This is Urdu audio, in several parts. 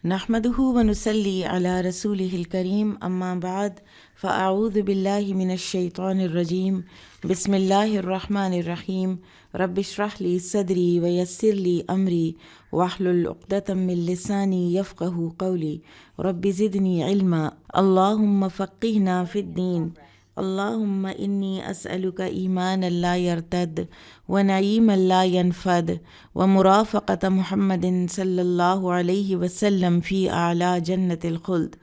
نحمده ونصلي على رسوله الكريم اما بعد فاعوذ بالله من الشیطان الرجیم بسم اللہ الرحمن الرحیم رب اشرح لي صدری ویسر لي امری واحلل عقدۃ من لسانی یفقهوا قولی رب زدنی علما اللهم فقهنا في الدین اللهم انی اسألک ایمانا لا یرتد ونعیما لا ینفد ومرافقة محمد صلی اللہ علیہ وسلم فی اعلی جنت الخلد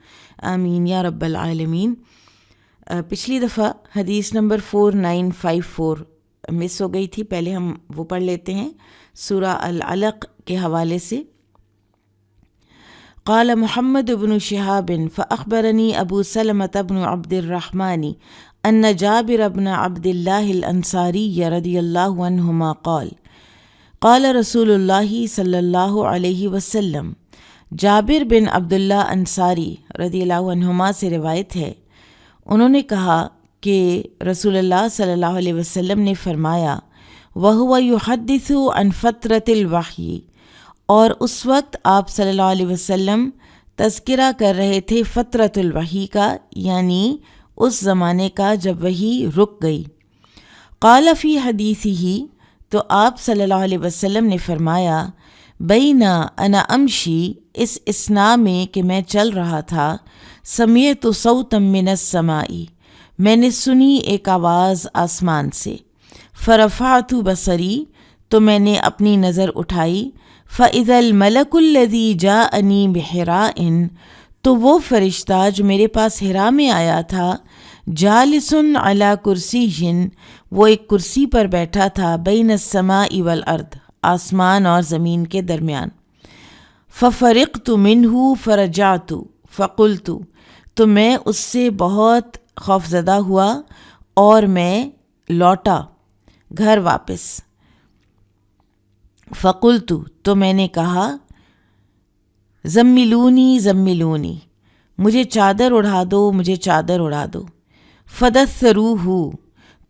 آمین یا رب العالمین۔ پچھلی دفعہ حدیث نمبر 4954 مس ہو گئی تھی، پہلے ہم وہ پڑھ لیتے ہیں سورہ العلق کے حوالے سے۔ قال محمد بن شہاب فأخبرني ابو سلمة بن عبد الرحمن ان جابر بن عبد الله الانصاری رضی اللہ عنہما قال قال رسول اللہ صلی اللہ علیہ وسلم، جابر بن عبداللہ انصاری رضی اللہ عنہما سے روایت ہے، انہوں نے کہا کہ رسول اللہ صلی اللہ علیہ وسلم نے فرمایا وَهُوَ يُحَدِّثُ عن فَتْرَةِ الْوَحْيِ، اور اس وقت آپ صلی اللہ علیہ وسلم تذکرہ کر رہے تھے فترۃ الوحی کا، یعنی اس زمانے کا جب وحی رک گئی۔ قال فی حدیثہ، تو آپ صلی اللہ علیہ وسلم نے فرمایا بینا انا امشی، اس اسنا میں کہ میں چل رہا تھا، سمعت صوتا من السماء، میں نے سنی ایک آواز آسمان سے، فرفعت بصری، تو میں نے اپنی نظر اٹھائی، فَإِذَا الْمَلَكُ الَّذِي جَاءَنِي بِحِرَاءٍ، تو وہ فرشتہ جو میرے پاس حرا میں آیا تھا، جالسٌ علی کرسی، وہ ایک کرسی پر بیٹھا تھا، بین السماء والارض، آسمان اور زمین کے درمیان۔ فَفَرِقْتُ مِنْهُ فَرَجَعْتُ فَقُلْتُ، تو میں اس سے بہت خوفزدہ ہوا اور میں لوٹا گھر واپس۔ فَقُلْتُ، تو میں نے کہا زملونی زملونی، مجھے چادر اڑا دو، مجھے چادر اڑا دو۔ فدثروہ،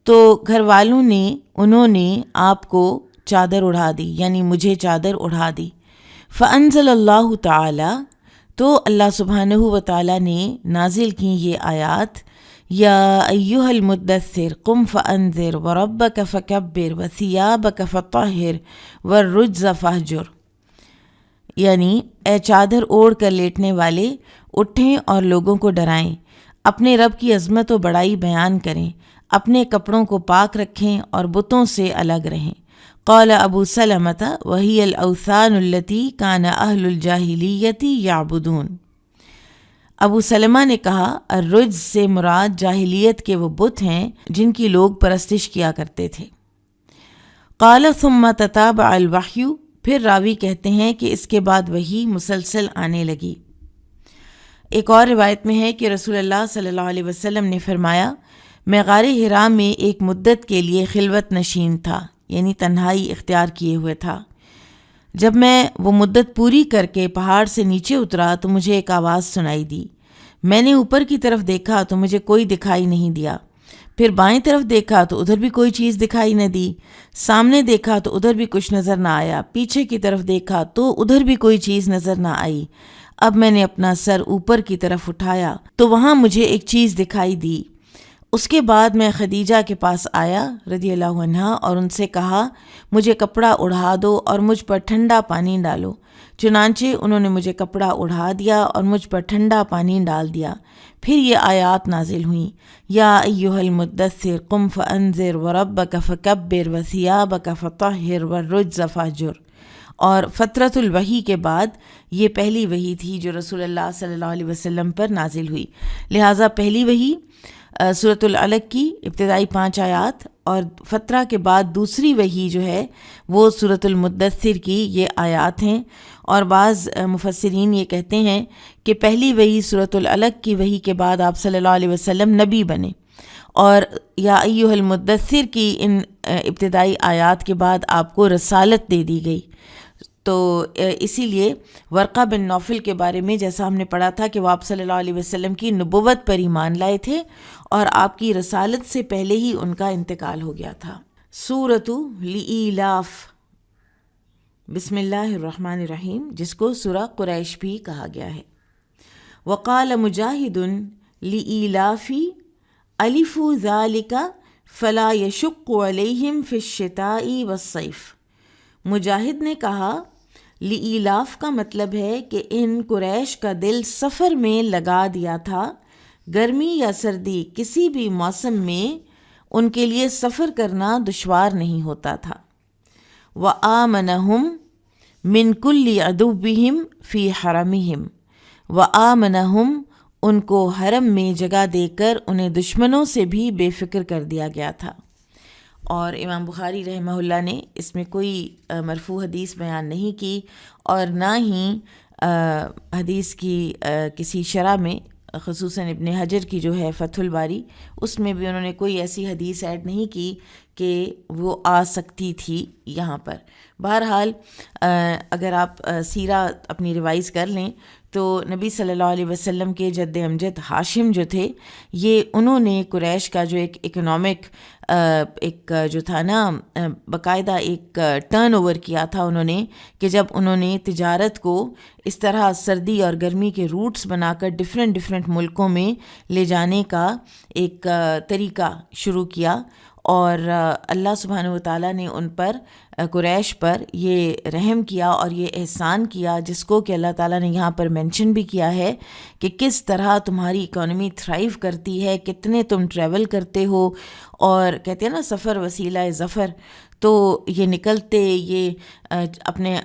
تو گھر والوں نے، انہوں نے آپ کو چادر اڑا دی، یعنی مجھے چادر اڑا دی۔ فانزل اللہ تعالی، تو اللہ سبحانہ و تعالی نے نازل کی یہ آیات، یا ایہا المدثر قم فانذر وربک فکبر وثیابک فطہر والرجز فہجر، یعنی اے چادر اوڑھ کر لیٹنے والے، اٹھیں اور لوگوں کو ڈرائیں، اپنے رب کی عظمت و بڑائی بیان کریں، اپنے کپڑوں کو پاک رکھیں اور بتوں سے الگ رہیں۔ قال ابو سلمۃ وہی الاوثان التی کان اہل الجاہلیت یعبدون، ابو سلمہ نے کہا الرجز سے مراد جاہلیت کے وہ بت ہیں جن کی لوگ پرستش کیا کرتے تھے۔ قال ثم تتابع الوحی، پھر راوی کہتے ہیں کہ اس کے بعد وحی مسلسل آنے لگی۔ ایک اور روایت میں ہے کہ رسول اللہ صلی اللہ علیہ وسلم نے فرمایا میں غار حرا میں ایک مدت کے لیے خلوت نشین تھا، یعنی تنہائی اختیار کیے ہوئے تھا۔ جب میں وہ مدت پوری کر کے پہاڑ سے نیچے اترا تو مجھے ایک آواز سنائی دی، میں نے اوپر کی طرف دیکھا تو مجھے کوئی دکھائی نہیں دیا، پھر بائیں طرف دیکھا تو ادھر بھی کوئی چیز دکھائی نہ دی، سامنے دیکھا تو ادھر بھی کچھ نظر نہ آیا، پیچھے کی طرف دیکھا تو ادھر بھی کوئی چیز نظر نہ آئی۔ اب میں نے اپنا سر اوپر کی طرف اٹھایا تو وہاں مجھے ایک چیز دکھائی دی۔ اس کے بعد میں خدیجہ کے پاس آیا رضی اللہ عنہا اور ان سے کہا مجھے کپڑا اڑا دو اور مجھ پر ٹھنڈا پانی ڈالو، چنانچہ انہوں نے مجھے کپڑا اڑا دیا اور مجھ پر ٹھنڈا پانی ڈال دیا۔ پھر یہ آیات نازل ہوئیں، یا ایہا المدثر قم فانذر وربک فکبر وثیابک فطہر والرجز فہجر، اور فترۃ الوحی کے بعد یہ پہلی وحی تھی جو رسول اللہ صلی اللہ علیہ وسلم پر نازل ہوئی، لہٰذا پہلی وحی سورۃ العلق کی ابتدائی 5 آیات، اور فترہ کے بعد دوسری وحی جو ہے وہ سورۃ المدثر کی یہ آیات ہیں۔ اور بعض مفسرین یہ کہتے ہیں کہ پہلی وحی سورۃ العلق کی وحی کے بعد آپ صلی اللہ علیہ وسلم نبی بنے، اور یا ایہا المدثر کی ان ابتدائی آیات کے بعد آپ کو رسالت دے دی گئی۔ تو اسی لیے ورقہ بن نوفل کے بارے میں جیسا ہم نے پڑھا تھا کہ وہ آپ صلی اللہ علیہ وسلم کی نبوت پر ایمان لائے تھے اور آپ کی رسالت سے پہلے ہی ان کا انتقال ہو گیا تھا۔ سورۃ لإیلاف، بسم اللہ الرحمن الرحیم، جس کو سورہ قریش بھی کہا گیا ہے۔ وقال مجاہد لإیلافی الف ذالک فلا یشق علیہم فی الشتاء والصیف۔ مجاہد نے کہا لإیلاف کا مطلب ہے کہ ان قریش کا دل سفر میں لگا دیا تھا، گرمی یا سردی کسی بھی موسم میں ان کے لیے سفر کرنا دشوار نہیں ہوتا تھا۔ وآمنہم من کل عدوہم فی حرمہم، وآمنہم ان کو حرم میں جگہ دے کر انہیں دشمنوں سے بھی بے فکر کر دیا گیا تھا۔ اور امام بخاری رحمہ اللہ نے اس میں کوئی مرفوع حدیث بیان نہیں کی، اور نہ ہی حدیث کی کسی شرح میں، خصوصاً ابن حجر کی جو ہے فتح الباری، اس میں بھی انہوں نے کوئی ایسی حدیث ایڈ نہیں کی کہ وہ آ سکتی تھی یہاں پر۔ بہرحال اگر آپ سیرہ اپنی ریوائز کر لیں تو نبی صلی اللہ علیہ وسلم کے جد امجد ہاشم جو تھے، یہ انہوں نے قریش کا جو ایک اکنامک ایک جو تھا نا، باقاعدہ ایک ٹرن اوور کیا تھا انہوں نے، کہ جب انہوں نے تجارت کو اس طرح سردی اور گرمی کے روٹس بنا کر ڈفرینٹ ملکوں میں لے جانے کا ایک طریقہ شروع کیا، اور اللہ سبحانہ وتعالیٰ نے ان پر، قریش پر یہ رحم کیا اور یہ احسان کیا، جس کو کہ اللہ تعالیٰ نے یہاں پر مینشن بھی کیا ہے کہ کس طرح تمہاری اکانومی تھرائیو کرتی ہے، کتنے تم ٹریول کرتے ہو، اور کہتے ہیں نا سفر وسیلہ ظفر، تو یہ نکلتے، یہ اپنے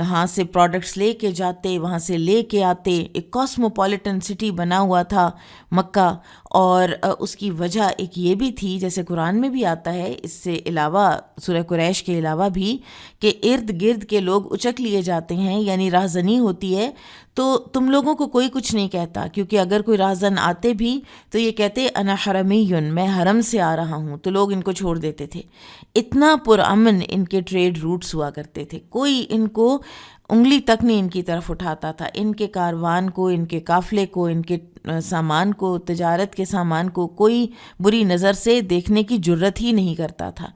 ہاں سے پروڈکٹس لے کے جاتے، وہاں سے لے کے آتے، ایک کاسموپولیٹن سٹی بنا ہوا تھا مکہ، اور اس کی وجہ ایک یہ بھی تھی، جیسے قرآن میں بھی آتا ہے، اس سے علاوہ سورہ قریش کے علاوہ بھی، کہ ارد گرد کے لوگ اچک لیے جاتے ہیں، یعنی راہزنی ہوتی ہے تو تم لوگوں کو کوئی کچھ نہیں کہتا، کیونکہ اگر کوئی راہزن آتے بھی تو یہ کہتے انا حرمی، میں حرم سے آ رہا ہوں، تو لوگ ان کو چھوڑ دیتے تھے۔ اتنا پرامن ان کے ٹریڈ روٹس ہوا کرتے تھے، کوئی ان کو انگلی تک نہیں ان کی طرف اٹھاتا تھا، ان کے کاروان کو، ان کے قافلے کو، ان کے سامان کو، تجارت کے سامان کو کوئی بری نظر سے دیکھنے کی جرت ہی نہیں کرتا تھا۔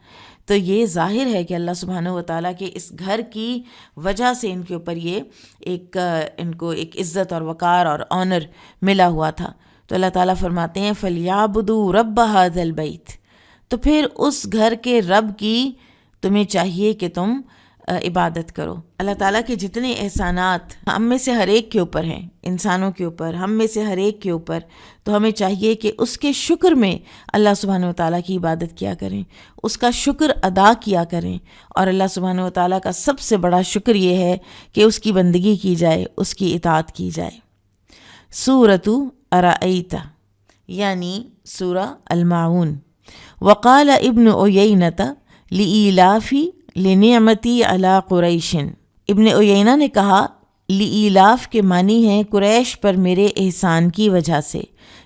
تو یہ ظاہر ہے کہ اللہ سبحانہ وتعالیٰ کے اس گھر کی وجہ سے ان کے اوپر یہ ایک ان کو ایک عزت اور وقار اور آنر ملا ہوا تھا۔ تو اللہ تعالیٰ فرماتے ہیں فَلْيَعْبُدُوا رَبَّ هَذَا الْبَيْتِ، تو پھر اس گھر کے رب کی تمہیں چاہیے کہ تم عبادت کرو۔ اللہ تعالیٰ کے جتنے احسانات ہم میں سے ہر ایک کے اوپر ہیں، انسانوں کے اوپر، ہم میں سے ہر ایک کے اوپر، تو ہمیں چاہیے کہ اس کے شکر میں اللہ سبحانہ وتعالیٰ کی عبادت کیا کریں، اس کا شکر ادا کیا کریں، اور اللہ سبحانہ وتعالیٰ کا سب سے بڑا شکر یہ ہے کہ اس کی بندگی کی جائے، اس کی اطاعت کی جائے۔ سورۃ ارأیت یعنی سورہ الماعون۔ وقال ابن عیینۃ لإیلاف لنعمتی علی قریش، ابن عیینہ نے کہا لإیلاف کے معنی ہیں قریش پر میرے احسان کی وجہ سے۔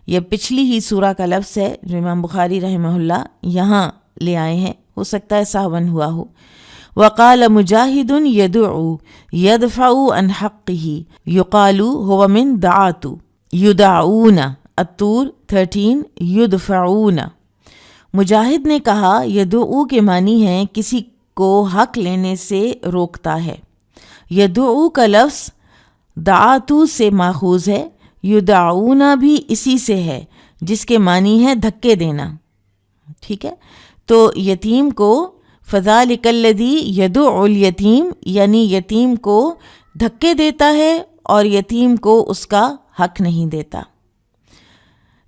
یہ پچھلی ہی سورہ کا لفظ ہے جو امام بخاری رحمہ اللہ یہاں لے آئے ہیں، ہو سکتا ہے سہون ہوا ہو۔ وقال مجاہد یدعو یدفع عن حقہ یقال هو من دعات یدعون، الطور 13 یدفعون۔ مجاہد نے کہا یدعو کے معنی ہیں کسی کو حق لینے سے روکتا ہے۔ یدعو کا لفظ دعاتو سے ماخوذ ہے، یدعون بھی اسی سے ہے، جس کے معنی ہے دھکے دینا، ٹھیک ہے۔ تو یتیم کو فذالک الذی یدعو الیتیم، یعنی یتیم کو دھکے دیتا ہے اور یتیم کو اس کا حق نہیں دیتا۔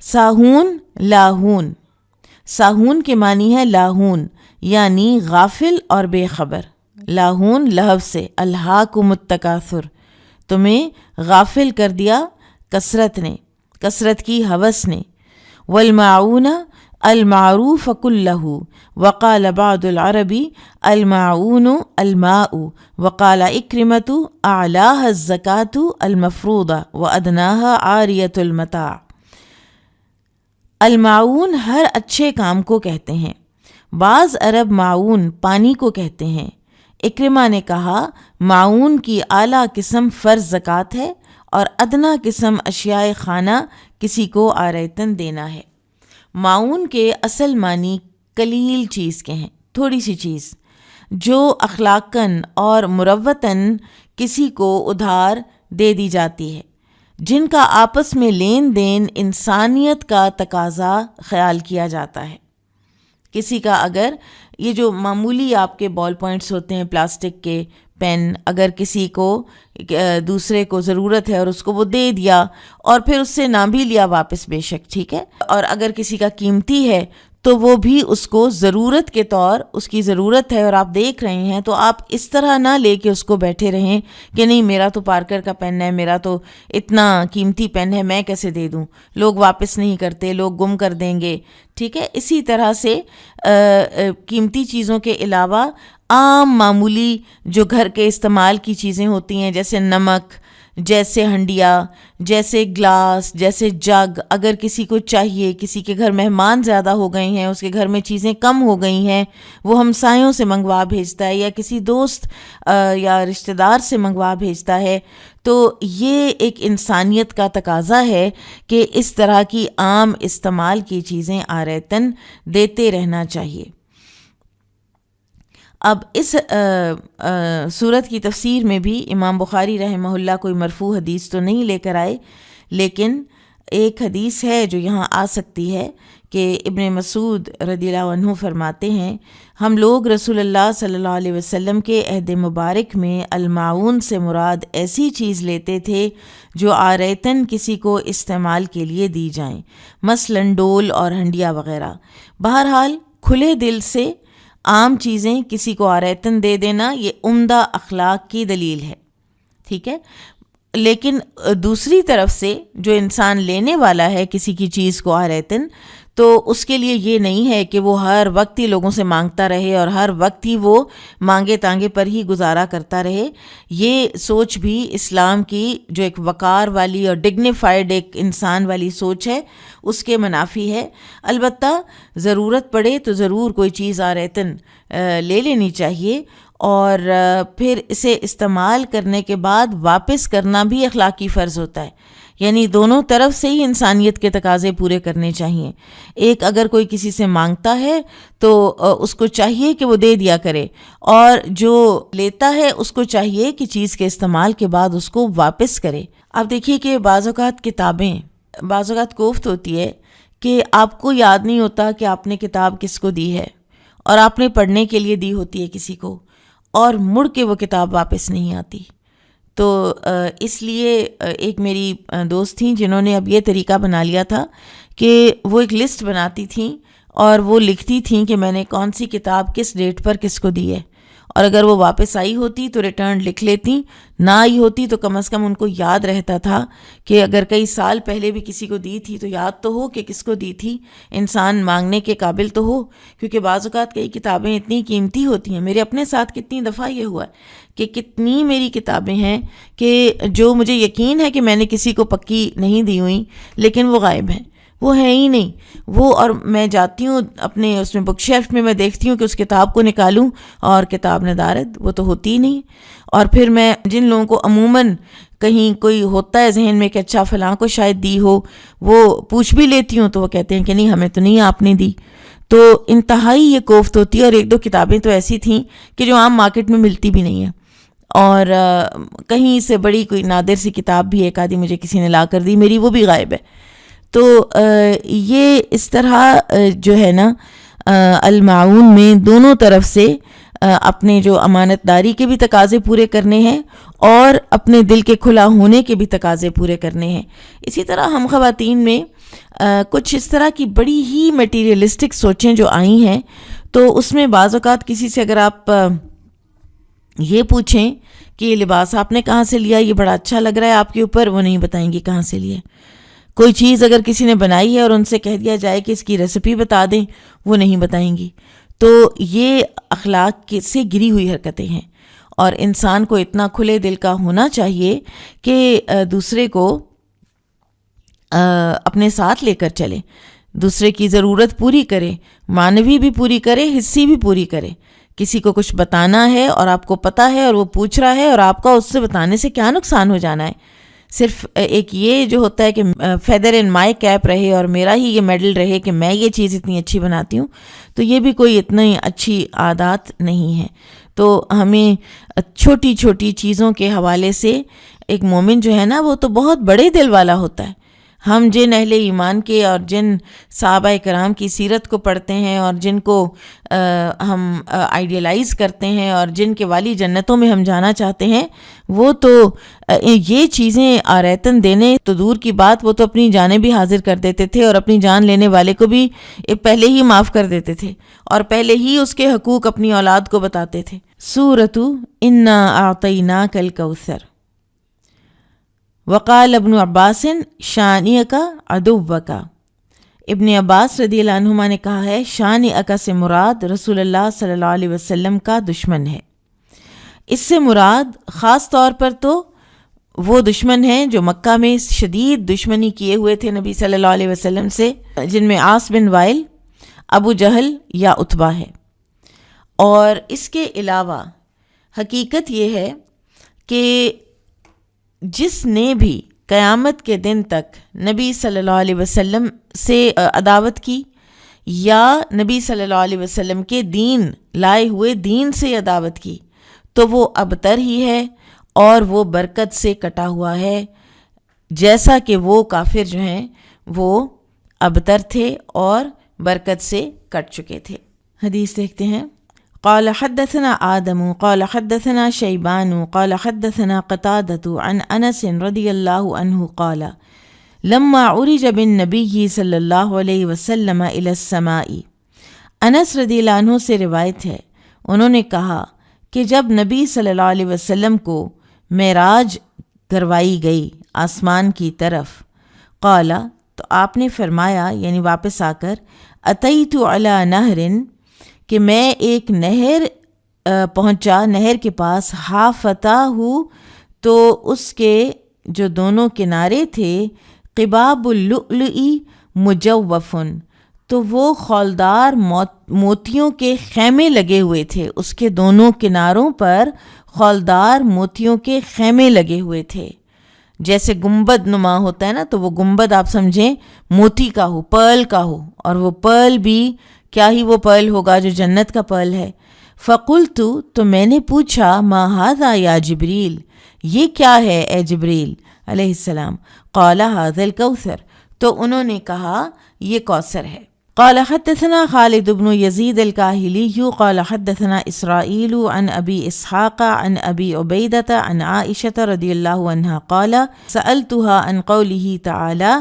ساہون لاہون، ساہون کے معنی ہے لاہون، یعنی غافل اور بے خبر۔ لاہون لہو سے، الہاکم التکاثر، تمہیں غافل کر دیا کثرت نے، کثرت کی ہوس نے۔ والماعون المعروف کلہ، وقال بعض العرب الماعون الماء، وقال اکرمۃ اعلاها الزکاة المفروضہ وادناها عاریۃ المتاع۔ الماعون ہر اچھے کام کو کہتے ہیں، بعض عرب معاون پانی کو کہتے ہیں۔ اکرمہ نے کہا معاون کی اعلیٰ قسم فرض زکوٰۃ ہے اور ادنا قسم اشیاء خانہ کسی کو عاریتاً دینا ہے۔ معاون کے اصل معنی قلیل چیز کے ہیں، تھوڑی سی چیز۔ جو اخلاقاً اور مروتاً کسی کو ادھار دے دی جاتی ہے، جن کا آپس میں لین دین انسانیت کا تقاضا خیال کیا جاتا ہے۔ کسی کا اگر یہ جو معمولی آپ کے بال پوائنٹس ہوتے ہیں پلاسٹک کے پین، اگر کسی کو دوسرے کو ضرورت ہے اور اس کو وہ دے دیا اور پھر اس سے نہ بھی لیا واپس، بے شک ٹھیک ہے، اور اگر کسی کا قیمتی ہے تو وہ بھی اس کو ضرورت کے طور اس کی ضرورت ہے اور آپ دیکھ رہے ہیں، تو آپ اس طرح نہ لے کے اس کو بیٹھے رہیں کہ نہیں میرا تو پارکر کا پین ہے، میرا تو اتنا قیمتی پین ہے، میں کیسے دے دوں، لوگ واپس نہیں کرتے، لوگ گم کر دیں گے، ٹھیک ہے۔ اسی طرح سے قیمتی چیزوں کے علاوہ عام معمولی جو گھر کے استعمال کی چیزیں ہوتی ہیں، جیسے نمک، جیسے ہنڈیا، جیسے گلاس، جیسے جگ، اگر کسی کو چاہیے، کسی کے گھر مہمان زیادہ ہو گئے ہیں، اس کے گھر میں چیزیں کم ہو گئی ہیں، وہ ہمسایوں سے منگوا بھیجتا ہے یا کسی دوست یا رشتہ دار سے منگوا بھیجتا ہے، تو یہ ایک انسانیت کا تقاضا ہے کہ اس طرح کی عام استعمال کی چیزیں آریتاً دیتے رہنا چاہیے۔ اب اس سورت کی تفسیر میں بھی امام بخاری رحمہ اللہ کوئی مرفوع حدیث تو نہیں لے کر آئے، لیکن ایک حدیث ہے جو یہاں آ سکتی ہے کہ ابن مسعود رضی اللہ عنہ فرماتے ہیں، ہم لوگ رسول اللہ صلی اللہ علیہ وسلم کے عہد مبارک میں المعون سے مراد ایسی چیز لیتے تھے جو آریتاً کسی کو استعمال کے لیے دی جائیں، مثلاً ڈول اور ہنڈیا وغیرہ۔ بہرحال کھلے دل سے عام چیزیں کسی کو آریتاً دے دینا یہ عمدہ اخلاق کی دلیل ہے، ٹھیک ہے۔ لیکن دوسری طرف سے جو انسان لینے والا ہے کسی کی چیز کو آریتاً، تو اس کے لیے یہ نہیں ہے کہ وہ ہر وقت ہی لوگوں سے مانگتا رہے اور ہر وقت ہی وہ مانگے تانگے پر ہی گزارا کرتا رہے۔ یہ سوچ بھی اسلام کی جو ایک وقار والی اور ڈگنیفائڈ ایک انسان والی سوچ ہے اس کے منافی ہے۔ البتہ ضرورت پڑے تو ضرور کوئی چیز آریتاً لے لینی چاہیے، اور پھر اسے استعمال کرنے کے بعد واپس کرنا بھی اخلاقی فرض ہوتا ہے، یعنی دونوں طرف سے ہی انسانیت کے تقاضے پورے کرنے چاہیے۔ ایک اگر کوئی کسی سے مانگتا ہے تو اس کو چاہیے کہ وہ دے دیا کرے، اور جو لیتا ہے اس کو چاہیے کہ چیز کے استعمال کے بعد اس کو واپس کرے۔ اب دیکھیے کہ بعض اوقات کتابیں، بعض اوقات کوفت ہوتی ہے کہ آپ کو یاد نہیں ہوتا کہ آپ نے کتاب کس کو دی ہے، اور آپ نے پڑھنے کے لیے دی ہوتی ہے کسی کو، اور مڑ کے وہ کتاب واپس نہیں آتی۔ تو اس لیے ایک میری دوست تھیں جنہوں نے اب یہ طریقہ بنا لیا تھا کہ وہ ایک لسٹ بناتی تھیں اور وہ لکھتی تھیں کہ میں نے کون سی کتاب کس ڈیٹ پر کس کو دی ہے، اور اگر وہ واپس آئی ہوتی تو ریٹرن لکھ لیتی، نہ آئی ہوتی تو کم از کم ان کو یاد رہتا تھا کہ اگر کئی سال پہلے بھی کسی کو دی تھی تو یاد تو ہو کہ کس کو دی تھی، انسان مانگنے کے قابل تو ہو، کیونکہ بعض اوقات کئی کتابیں اتنی قیمتی ہوتی ہیں۔ میرے اپنے ساتھ کتنی دفعہ یہ ہوا ہے کہ کتنی میری کتابیں ہیں کہ جو مجھے یقین ہے کہ میں نے کسی کو پکی نہیں دی ہوئی، لیکن وہ غائب ہیں، وہ ہے ہی نہیں وہ، اور میں جاتی ہوں اپنے اس میں بک شیلف میں دیکھتی ہوں کہ اس کتاب کو نکالوں اور کتاب ندارد وہ تو ہوتی ہی نہیں۔ اور پھر میں جن لوگوں کو عموماً کہیں کوئی ہوتا ہے ذہن میں کہ اچھا فلاں کو شاید دی ہو، وہ پوچھ بھی لیتی ہوں تو وہ کہتے ہیں کہ نہیں ہمیں تو نہیں آپ نے دی۔ تو انتہائی یہ کوفت ہوتی ہے، اور ایک دو کتابیں تو ایسی تھیں کہ جو عام مارکیٹ میں ملتی بھی نہیں ہیں، اور کہیں سے بڑی کوئی نادر سی کتاب بھی ایک آدھی مجھے کسی نے لا کر دی، میری وہ بھی غائب ہے۔ تو یہ اس طرح جو ہے نا المعون میں دونوں طرف سے اپنے جو امانت داری کے بھی تقاضے پورے کرنے ہیں اور اپنے دل کے کھلا ہونے کے بھی تقاضے پورے کرنے ہیں۔ اسی طرح ہم خواتین میں کچھ اس طرح کی بڑی ہی میٹیریلسٹک سوچیں جو آئی ہیں، تو اس میں بعض اوقات کسی سے اگر آپ یہ پوچھیں کہ یہ لباس آپ نے کہاں سے لیا، یہ بڑا اچھا لگ رہا ہے آپ کے اوپر، وہ نہیں بتائیں گی کہاں سے لیا۔ کوئی چیز اگر کسی نے بنائی ہے اور ان سے کہہ دیا جائے کہ اس کی ریسیپی بتا دیں، وہ نہیں بتائیں گی۔ تو یہ اخلاق سے گری ہوئی حرکتیں ہیں، اور انسان کو اتنا کھلے دل کا ہونا چاہیے کہ دوسرے کو اپنے ساتھ لے کر چلے، دوسرے کی ضرورت پوری کرے، معنوی بھی پوری کرے، حصی بھی پوری کرے۔ کسی کو کچھ بتانا ہے اور آپ کو پتہ ہے اور وہ پوچھ رہا ہے، اور آپ کا اس سے بتانے سے کیا نقصان ہو جانا ہے؟ صرف ایک یہ جو ہوتا ہے کہ فیدر ان مائی کیپ رہے اور میرا ہی یہ میڈل رہے کہ میں یہ چیز اتنی اچھی بناتی ہوں، تو یہ بھی کوئی اتنی اچھی عادات نہیں ہے۔ تو ہمیں چھوٹی چھوٹی چیزوں کے حوالے سے ایک مومن جو ہے نا وہ تو بہت بڑے دل والا ہوتا ہے۔ ہم جن اہل ایمان کے اور جن صحابہ کرام کی سیرت کو پڑھتے ہیں اور جن کو ہم آئیڈیلائز کرتے ہیں اور جن کے والی جنتوں میں ہم جانا چاہتے ہیں، وہ تو یہ چیزیں آریتن دینے تو دور کی بات، وہ تو اپنی جانیں بھی حاضر کر دیتے تھے اور اپنی جان لینے والے کو بھی پہلے ہی معاف کر دیتے تھے اور پہلے ہی اس کے حقوق اپنی اولاد کو بتاتے تھے۔ سورۃ انا اعطیناک الکوثر۔ وقال ابن عباس شانئک عدوک۔ ابن عباس رضی اللہ عنہما نے کہا ہے شانئک سے مراد رسول اللہ صلی اللہ علیہ وسلم کا دشمن ہے۔ اس سے مراد خاص طور پر تو وہ دشمن ہیں جو مکہ میں شدید دشمنی کیے ہوئے تھے نبی صلی اللہ علیہ وسلم سے، جن میں عاص بن وائل، ابو جہل یا عتبہ ہے۔ اور اس کے علاوہ حقیقت یہ ہے کہ جس نے بھی قیامت کے دن تک نبی صلی اللہ علیہ وسلم سے عداوت کی یا نبی صلی اللہ علیہ وسلم کے دین لائے ہوئے دین سے عداوت کی، تو وہ ابتر ہی ہے اور وہ برکت سے کٹا ہوا ہے، جیسا کہ وہ کافر جو ہیں وہ ابتر تھے اور برکت سے کٹ چکے تھے۔ حدیث دیکھتے ہیں۔ قال حدثنا آدم قال حدثنا شیبان قال حدثنا قتادة عن انس رضی اللہ عنہ قال لما عرج بالنبی صلی اللہ علیہ وسلم الى السماء۔ انس رضی اللہ عنہ سے روایت ہے، انہوں نے کہا کہ جب نبی صلی اللہ علیہ وسلم کو معراج کروائی گئی آسمان کی طرف، قال تو آپ نے فرمایا یعنی واپس آ کر، اتیت علی نہر کہ میں ایک نہر پہنچا، نہر کے پاس، حافتہ ہوں تو اس کے جو دونوں کنارے تھے، قباب اللؤلؤ مجوفن تو وہ خولدار موتیوں کے خیمے لگے ہوئے تھے، اس کے دونوں کناروں پر خولدار موتیوں کے خیمے لگے ہوئے تھے۔ جیسے گنبد نما ہوتا ہے نا، تو وہ گنبد آپ سمجھیں موتی کا ہو، پرل کا ہو، اور وہ پرل بھی کیا ہی وہ پرل ہوگا جو جنت کا پرل ہے۔ فقلت تو میں نے پوچھا، ما ھذا یا جبریل، یہ کیا ہے اے جبریل علیہ السلام؟ قال ھذا الکوثر، تو انہوں نے کہا یہ کوثر ہے۔ قال حدثنا خالد بن يزيد الكاهلي قال حدثنا إسرائيل عن أبي إسحاق عن أبي عبيدة عن عائشة رضي الله عنها قال سألتها عن قوله تعالى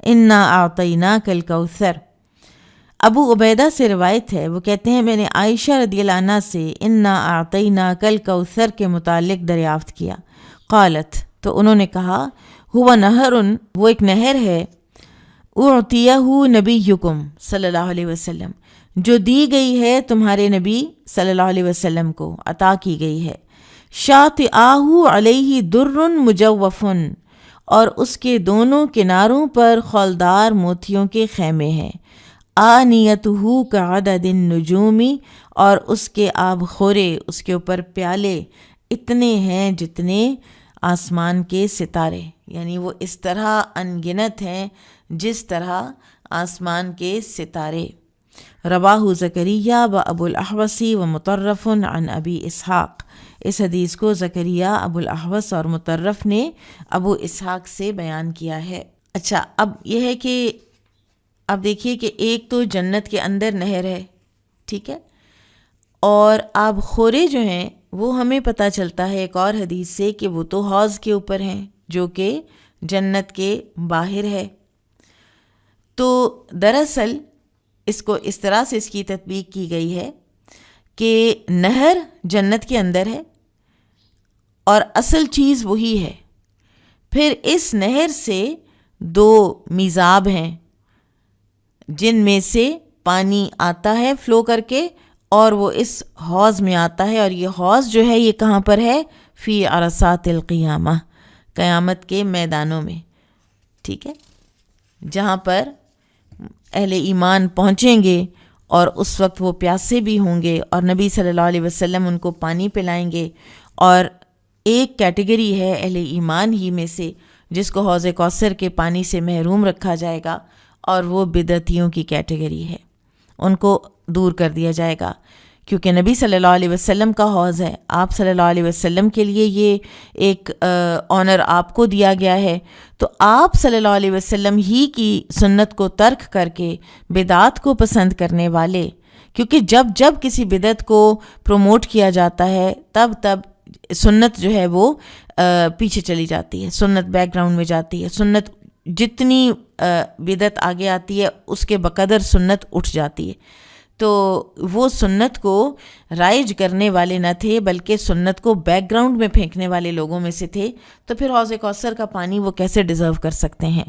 إنا أعطيناك الكوثر۔ ابو عبیدہ سے روایت ہے، وہ کہتے ہیں میں نے عائشہ رضی اللہ عنہ سے انا اعطیناک الکوثر کے متعلق دریافت کیا۔ قالت تو انہوں نے کہا، ہوا نہر، وہ ایک نہر ہے، اعطیہ نبیکم صلی اللہ علیہ وسلم، جو دی گئی ہے تمہارے نبی صلی اللہ علیہ وسلم کو، عطا کی گئی ہے۔ شاطئہ علیہ در مجوفن، اور اس کے دونوں کناروں پر خولدار موتیوں کے خیمے ہیں۔ آنیتہ کعدد النجوم، اور اس کے آب خورے، اس کے اوپر پیالے اتنے ہیں جتنے آسمان کے ستارے، یعنی وہ اس طرح انگنت ہیں جس طرح آسمان کے ستارے۔ رواہ زکریا و ابو الاحوص و مطرف عن ابی اسحاق، اس حدیث کو زکریا، ابو الاحوص اور مطرف نے ابو اسحاق سے بیان کیا ہے۔ اچھا، اب یہ ہے کہ اب دیکھیے کہ ایک تو جنت کے اندر نہر ہے، ٹھیک ہے، اور آب خورے جو ہیں وہ ہمیں پتہ چلتا ہے ایک اور حدیث سے کہ وہ تو حوض کے اوپر ہیں جو کہ جنت کے باہر ہے۔ تو دراصل اس کو اس طرح سے اس کی تطبیق کی گئی ہے کہ نہر جنت کے اندر ہے اور اصل چیز وہی ہے، پھر اس نہر سے دو میزاب ہیں جن میں سے پانی آتا ہے فلو کر کے اور وہ اس حوض میں آتا ہے، اور یہ حوض جو ہے یہ کہاں پر ہے؟ فی عرصات القیامہ، قیامت کے میدانوں میں، ٹھیک ہے، جہاں پر اہل ایمان پہنچیں گے اور اس وقت وہ پیاسے بھی ہوں گے اور نبی صلی اللہ علیہ وسلم ان کو پانی پلائیں گے۔ اور ایک کیٹیگری ہے اہل ایمان ہی میں سے جس کو حوض کوثر کے پانی سے محروم رکھا جائے گا، اور وہ بدعتیوں کی کیٹیگری ہے، ان کو دور کر دیا جائے گا، کیونکہ نبی صلی اللہ علیہ وسلم کا حوض ہے، آپ صلی اللہ علیہ وسلم کے لیے یہ ایک آنر آپ کو دیا گیا ہے، تو آپ صلی اللہ علیہ وسلم ہی کی سنت کو ترک کر کے بدعات کو پسند کرنے والے، کیونکہ جب کسی بدعت کو پروموٹ کیا جاتا ہے تب سنت جو ہے وہ پیچھے چلی جاتی ہے، سنت بیک گراؤنڈ میں جاتی ہے، سنت جتنی بدعت آگے آتی ہے اس کے بقدر سنت اٹھ جاتی ہے۔ تو وہ سنت کو رائج کرنے والے نہ تھے، بلکہ سنت کو بیک گراؤنڈ میں پھینکنے والے لوگوں میں سے تھے، تو پھر حوض کوثر کا پانی وہ کیسے ڈیزرو کر سکتے ہیں؟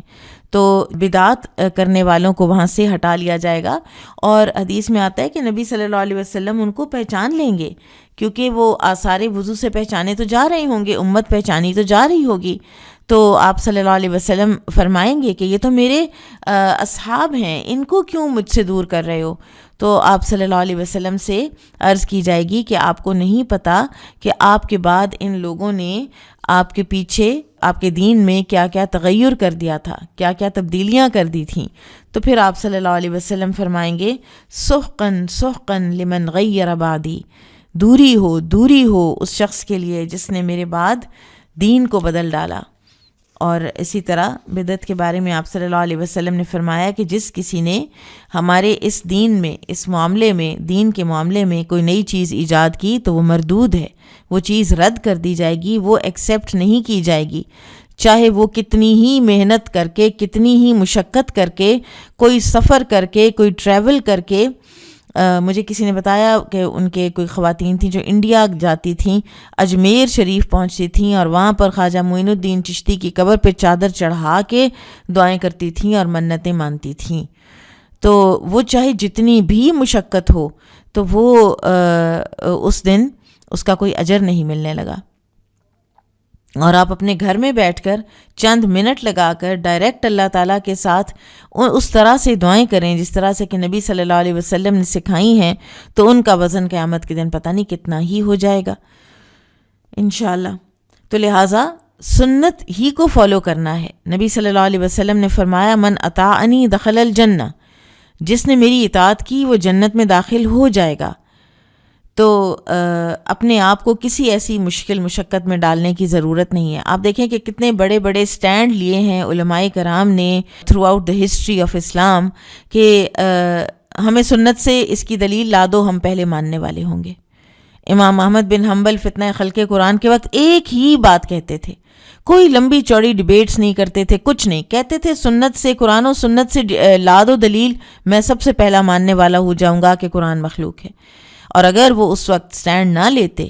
تو بدعات کرنے والوں کو وہاں سے ہٹا لیا جائے گا، اور حدیث میں آتا ہے کہ نبی صلی اللہ علیہ وسلم ان کو پہچان لیں گے، کیونکہ وہ آثار وضو سے پہچانے تو جا رہے ہوں گے، امت پہچانی تو جا رہی ہوگی، تو آپ صلی اللہ علیہ وسلم فرمائیں گے کہ یہ تو میرے اصحاب ہیں، ان کو کیوں مجھ سے دور کر رہے ہو؟ تو آپ صلی اللہ علیہ وسلم سے عرض کی جائے گی کہ آپ کو نہیں پتہ کہ آپ کے بعد ان لوگوں نے آپ کے پیچھے آپ کے دین میں کیا کیا تغیر کر دیا تھا، کیا کیا تبدیلیاں کر دی تھیں۔ تو پھر آپ صلی اللہ علیہ وسلم فرمائیں گے سحقاً سحقاً لمن غیر بعدی، دوری ہو اس شخص کے لیے جس نے میرے بعد دین کو بدل ڈالا۔ اور اسی طرح بدعت کے بارے میں آپ صلی اللہ علیہ وسلم نے فرمایا کہ جس کسی نے ہمارے اس دین میں، اس معاملے میں، دین کے معاملے میں کوئی نئی چیز ایجاد کی تو وہ مردود ہے، وہ چیز رد کر دی جائے گی، وہ ایکسیپٹ نہیں کی جائے گی، چاہے وہ کتنی ہی محنت کر کے، کتنی ہی مشقت کر کے، کوئی سفر کر کے، کوئی ٹریول کر کے۔ مجھے کسی نے بتایا کہ ان کے کوئی خواتین تھیں جو انڈیا جاتی تھیں، اجمیر شریف پہنچتی تھیں اور وہاں پر خواجہ معین الدین چشتی کی قبر پہ چادر چڑھا کے دعائیں کرتی تھیں اور منتیں مانتی تھیں۔ تو وہ چاہے جتنی بھی مشقت ہو تو وہ اس دن اس کا کوئی اجر نہیں ملنے لگا، اور آپ اپنے گھر میں بیٹھ کر چند منٹ لگا کر ڈائریکٹ اللہ تعالیٰ کے ساتھ اس طرح سے دعائیں کریں جس طرح سے کہ نبی صلی اللہ علیہ وسلم نے سکھائی ہیں، تو ان کا وزن قیامت کے دن پتہ نہیں کتنا ہی ہو جائے گا انشاءاللہ۔ تو لہٰذا سنت ہی کو فالو کرنا ہے۔ نبی صلی اللہ علیہ وسلم نے فرمایا من اطاعنی دخل الجنہ، جس نے میری اطاعت کی وہ جنت میں داخل ہو جائے گا۔ تو اپنے آپ کو کسی ایسی مشکل مشقت میں ڈالنے کی ضرورت نہیں ہے۔ آپ دیکھیں کہ کتنے بڑے بڑے سٹینڈ لیے ہیں علماء کرام نے throughout the history of Islam کہ ہمیں سنت سے اس کی دلیل لا دو، ہم پہلے ماننے والے ہوں گے۔ امام احمد بن حنبل فتنہ خلق قرآن کے وقت ایک ہی بات کہتے تھے، کوئی لمبی چوڑی ڈیبیٹس نہیں کرتے تھے، کچھ نہیں، کہتے تھے سنت سے، قرآن و سنت سے لا دو دلیل، میں سب سے پہلا ماننے والا ہو جاؤں گا کہ قرآن مخلوق ہے۔ اور اگر وہ اس وقت سٹینڈ نہ لیتے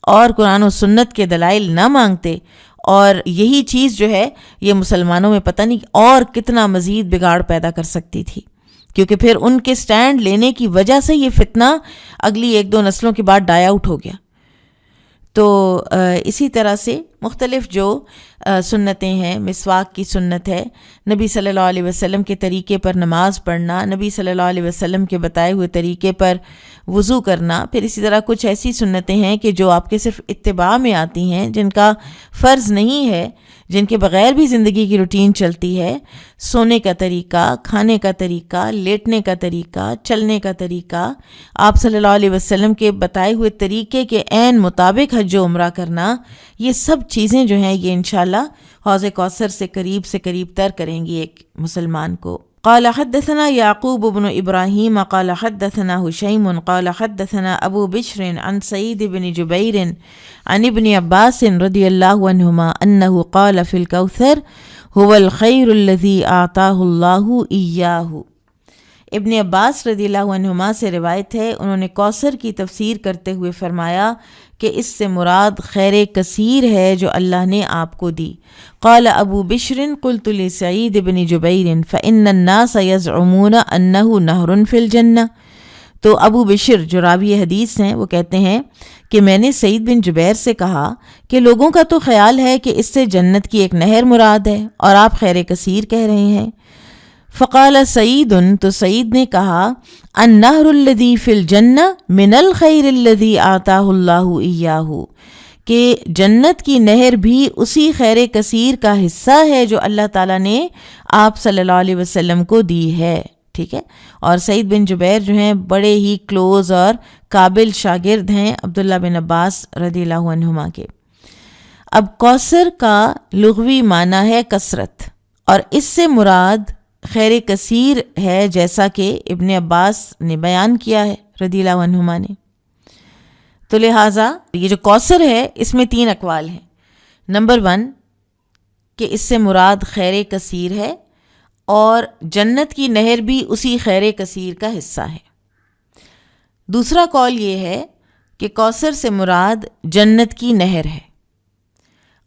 اور قرآن و سنت کے دلائل نہ مانگتے، اور یہی چیز جو ہے یہ مسلمانوں میں پتہ نہیں اور کتنا مزید بگاڑ پیدا کر سکتی تھی، کیونکہ پھر ان کے سٹینڈ لینے کی وجہ سے یہ فتنہ اگلی ایک دو نسلوں کے بعد ڈائی آؤٹ ہو گیا۔ تو اسی طرح سے مختلف جو سنتیں ہیں، مسواک کی سنت ہے، نبی صلی اللہ علیہ وسلم کے طریقے پر نماز پڑھنا، نبی صلی اللہ علیہ وسلم کے بتائے ہوئے طریقے پر وضو کرنا، پھر اسی طرح کچھ ایسی سنتیں ہیں کہ جو آپ کے صرف اتباع میں آتی ہیں، جن کا فرض نہیں ہے، جن کے بغیر بھی زندگی کی روٹین چلتی ہے، سونے کا طریقہ، کھانے کا طریقہ، لیٹنے کا طریقہ، چلنے کا طریقہ، آپ صلی اللہ علیہ وسلم کے بتائے ہوئے طریقے کے عین مطابق حج و عمرہ کرنا، یہ سب چیزیں جو ہیں یہ انشاءاللہ حوض کوثر سے قریب تر کریں گی ایک مسلمان کو۔ قال حدثنا یعقوب بن ابراہیم قال حدثنا حشیم قال حدثنا ابو بشر عن سعید بن جبیر عن ابن عباس رضی اللہ عنہما انہ قال فی الکوثر هو الخیر الذی اعطاہ اللہ ایاہ۔ ابن عباس رضی اللہ عنہما سے روایت ہے، انہوں نے کوثر کی تفسیر کرتے ہوئے فرمایا کہ اس سے مراد خیر کثیر ہے جو اللہ نے آپ کو دی۔ قال ابو بشر قلت لسعید بن جبیر فإن الناس يزعمون أنه نهر في الجنة۔ تو ابو بشر جو راوی حدیث ہیں وہ کہتے ہیں کہ میں نے سعید بن جبیر سے کہا کہ لوگوں کا تو خیال ہے کہ اس سے جنت کی ایک نہر مراد ہے اور آپ خیر کثیر کہہ رہے ہیں۔ فقال سعید، تو سعید نے کہا النہر الذی فی الجنہ من الخیر الذی آتاہ اللہ ایاہ، کہ جنت کی نہر بھی اسی خیر کثیر کا حصہ ہے جو اللہ تعالیٰ نے آپ صلی اللہ علیہ وسلم کو دی ہے. ٹھیک ہے. اور سعید بن جبیر جو ہیں بڑے ہی کلوز اور قابل شاگرد ہیں عبداللہ بن عباس رضی اللہ عنہما کے. اب کوثر کا لغوی معنی ہے کثرت، اور اس سے مراد خیر کثیر ہے، جیسا کہ ابن عباس نے بیان کیا ہے رضی اللہ عنہما نے. تو لہٰذا یہ جو کوثر ہے اس میں 3 اقوال ہیں. نمبر 1 کہ اس سے مراد خیر کثیر ہے اور جنت کی نہر بھی اسی خیر کثیر کا حصہ ہے. دوسرا قول یہ ہے کہ کوثر سے مراد جنت کی نہر ہے،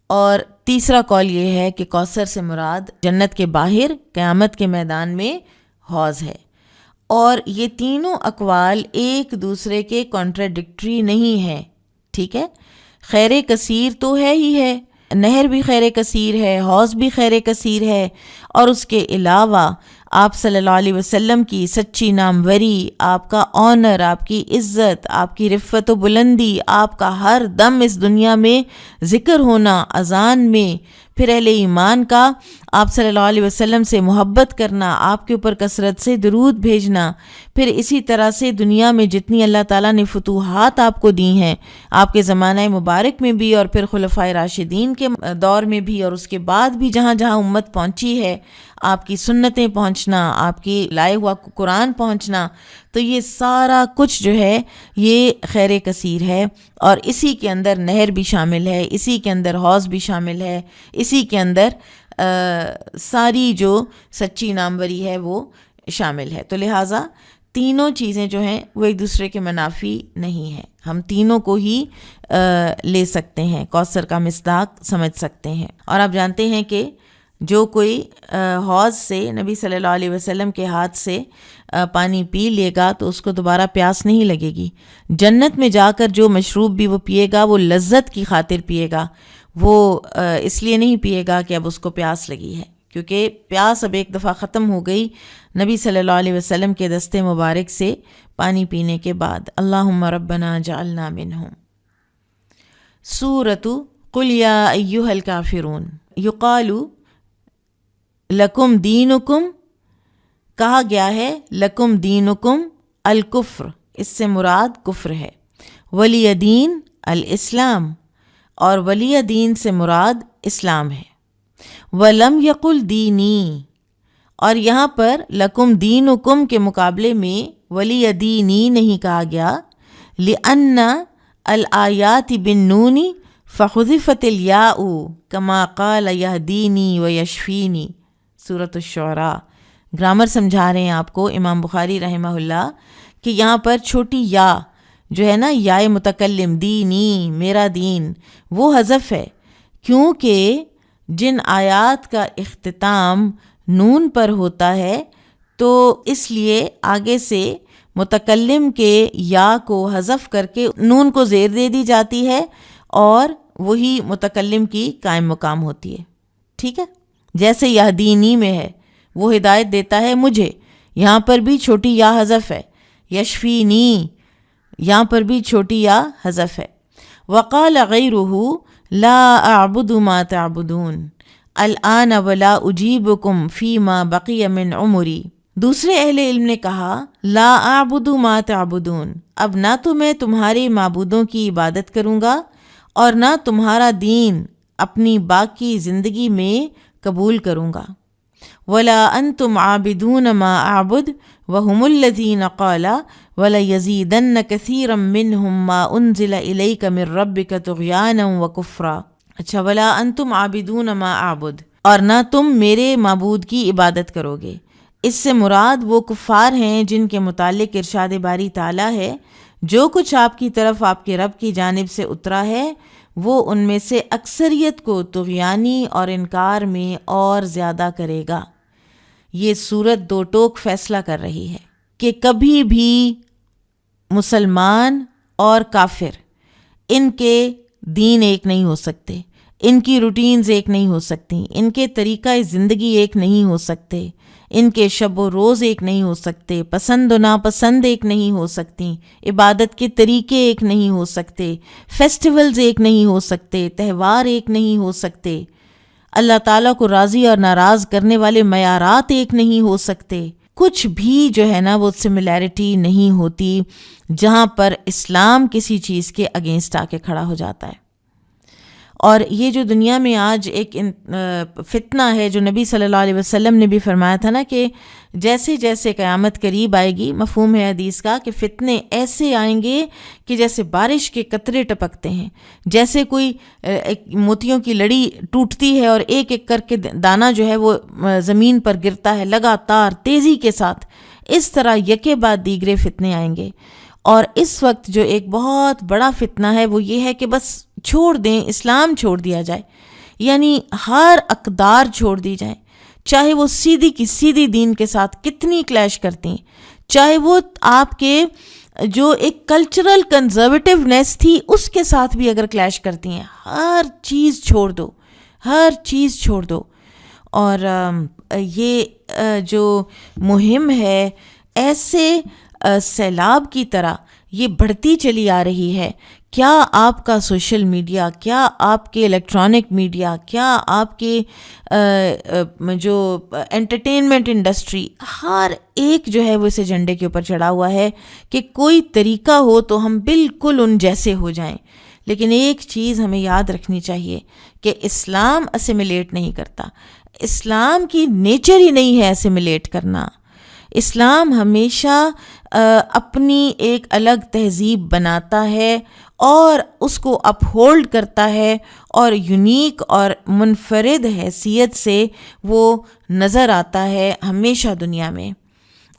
اور تیسرا قول یہ ہے کہ کوثر سے مراد جنت کے باہر قیامت کے میدان میں حوض ہے. اور یہ تینوں اقوال ایک دوسرے کے کانٹراڈکٹری نہیں ہیں. ٹھیک ہے. خیر کثیر تو ہے ہی ہے، نہر بھی خیر کثیر ہے، حوض بھی خیر کثیر ہے، اور اس کے علاوہ آپ صلی اللہ علیہ وسلم کی سچی ناموری، آپ کا آنر، آپ کی عزت، آپ کی رفت و بلندی، آپ کا ہر دم اس دنیا میں ذکر ہونا، اذان میں، پھر اہل ایمان کا آپ صلی اللہ علیہ وسلم سے محبت کرنا، آپ کے اوپر کثرت سے درود بھیجنا، پھر اسی طرح سے دنیا میں جتنی اللہ تعالیٰ نے فتوحات آپ کو دی ہیں، آپ کے زمانہ مبارک میں بھی اور پھر خلفائے راشدین کے دور میں بھی، اور اس کے بعد بھی جہاں جہاں امت پہنچی ہے، آپ کی سنتیں پہنچنا، آپ کی لائے ہوا قرآن پہنچنا، تو یہ سارا کچھ جو ہے یہ خیر کثیر ہے. اور اسی کے اندر نہر بھی شامل ہے، اسی کے اندر حوض بھی شامل ہے، اسی کے اندر ساری جو سچی ناموری ہے وہ شامل ہے. تو لہٰذا تینوں چیزیں جو ہیں وہ ایک دوسرے کے منافی نہیں ہیں، ہم تینوں کو ہی لے سکتے ہیں، کوثر کا مصداق سمجھ سکتے ہیں. اور آپ جانتے ہیں کہ جو کوئی حوض سے نبی صلی اللہ علیہ وسلم کے ہاتھ سے پانی پی لے گا تو اس کو دوبارہ پیاس نہیں لگے گی. جنت میں جا کر جو مشروب بھی وہ پیے گا وہ لذت کی خاطر پیے گا، وہ اس لیے نہیں پیے گا کہ اب اس کو پیاس لگی ہے، کیونکہ پیاس اب ایک دفعہ ختم ہو گئی نبی صلی اللہ علیہ وسلم کے دستے مبارک سے پانی پینے کے بعد. اللہم ربنا جعلنا منہم. سورۃ قل یا ایہا الکافرون. یقال لکم دینکم، کہا گیا ہے لکم دینکم الکفر، اس سے مراد کفر ہے. ولی دین الاسلام، اور ولی دین سے مراد اسلام ہے. ولم یقل دینی، اور یہاں پر لکم دینکم کے مقابلے میں ولی دینی نہیں کہا گیا. لأن الآیات بالنون فحذفت الیاء کما قال یہدینی ویشفینی. سورۃ الشعراء. گرامر سمجھا رہے ہیں آپ کو امام بخاری رحمہ اللہ کہ یہاں پر چھوٹی یا جو ہے نا، یا متکلم، دینی میرا دین، وہ حذف ہے، کیونکہ جن آیات کا اختتام نون پر ہوتا ہے تو اس لیے آگے سے متکلم کے یا کو حذف کر کے نون کو زیر دے دی جاتی ہے، اور وہی متکلم کی قائم مقام ہوتی ہے. ٹھیک ہے. جیسے یہدینی میں ہے، وہ ہدایت دیتا ہے مجھے، یہاں پر بھی چھوٹی یا حذف ہے. یشفینی، یہاں پر بھی چھوٹی یا حذف ہے. وقال غیرہ لا اعبد ما تعبدون الآن ولا اجیبکم فیما بقی من عمری. دوسرے اہل علم نے کہا لا اعبد ما تعبدون، اب نہ تو میں تمہارے معبودوں کی عبادت کروں گا اور نہ تمہارا دین اپنی باقی زندگی میں قبول کروں گا. ولا انتم عابدون ما اعبد وهم الذین قال ولیزیدن کثیرا منهم ما انزل الیک من ربک طغیانا وکفرا. اچھا، ولا انتم عابدون ما اعبد، اور نہ تم میرے معبود کی عبادت کرو گے. اس سے مراد وہ کفار ہیں جن کے متعلق ارشاد باری تعالیٰ ہے جو کچھ آپ کی طرف آپ کے رب کی جانب سے اترا ہے وہ ان میں سے اکثریت کو طغیانی اور انکار میں اور زیادہ کرے گا. یہ صورت دو ٹوک فیصلہ کر رہی ہے کہ کبھی بھی مسلمان اور کافر ان کے دین ایک نہیں ہو سکتے. ان کی روٹینز ایک نہیں ہو سکتی، ان کے طریقہ زندگی ایک نہیں ہو سکتے، ان کے شب و روز ایک نہیں ہو سکتے، پسند و ناپسند ایک نہیں ہو سکتی، عبادت کے طریقے ایک نہیں ہو سکتے، فیسٹیولز ایک نہیں ہو سکتے، تہوار ایک نہیں ہو سکتے، اللہ تعالیٰ کو راضی اور ناراض کرنے والے معیارات ایک نہیں ہو سکتے، کچھ بھی جو ہے نا وہ سملیرٹی نہیں ہوتی جہاں پر اسلام کسی چیز کے اگینسٹ آ کے کھڑا ہو جاتا ہے۔ اور یہ جو دنیا میں آج ایک فتنہ ہے، جو نبی صلی اللہ علیہ وسلم نے بھی فرمایا تھا نا کہ جیسے جیسے قیامت قریب آئے گی، مفہوم ہے حدیث کا کہ فتنے ایسے آئیں گے کہ جیسے بارش کے قطرے ٹپکتے ہیں، جیسے کوئی ایک موتیوں کی لڑی ٹوٹتی ہے اور ایک ایک کر کے دانہ جو ہے وہ زمین پر گرتا ہے لگاتار تیزی کے ساتھ، اس طرح یکے بعد دیگرے فتنے آئیں گے۔ اور اس وقت جو ایک بہت بڑا فتنہ ہے وہ یہ ہے کہ بس چھوڑ دیں، اسلام چھوڑ دیا جائے، یعنی ہر اقدار چھوڑ دی جائیں، چاہے وہ سیدھی کی سیدھی دین کے ساتھ کتنی کلیش کرتی ہیں، چاہے وہ آپ کے جو ایک کلچرل کنزرویٹیونیس تھی اس کے ساتھ بھی اگر کلیش کرتی ہیں، ہر چیز چھوڑ دو، ہر چیز چھوڑ دو۔ اور یہ جو مہم ہے ایسے سیلاب کی طرح یہ بڑھتی چلی آ رہی ہے۔ کیا آپ کا سوشل میڈیا، کیا آپ کے الیکٹرانک میڈیا، کیا آپ کے جو انٹرٹینمنٹ انڈسٹری، ہر ایک جو ہے وہ اس ایجنڈے کے اوپر چڑھا ہوا ہے کہ کوئی طریقہ ہو تو ہم بالکل ان جیسے ہو جائیں۔ لیکن ایک چیز ہمیں یاد رکھنی چاہیے کہ اسلام اسیمیلیٹ نہیں کرتا، اسلام کی نیچر ہی نہیں ہے اسیمیلیٹ کرنا۔ اسلام ہمیشہ اپنی ایک الگ تہذیب بناتا ہے اور اس کو اپ ہولڈ کرتا ہے، اور یونیک اور منفرد حیثیت سے وہ نظر آتا ہے ہمیشہ دنیا میں۔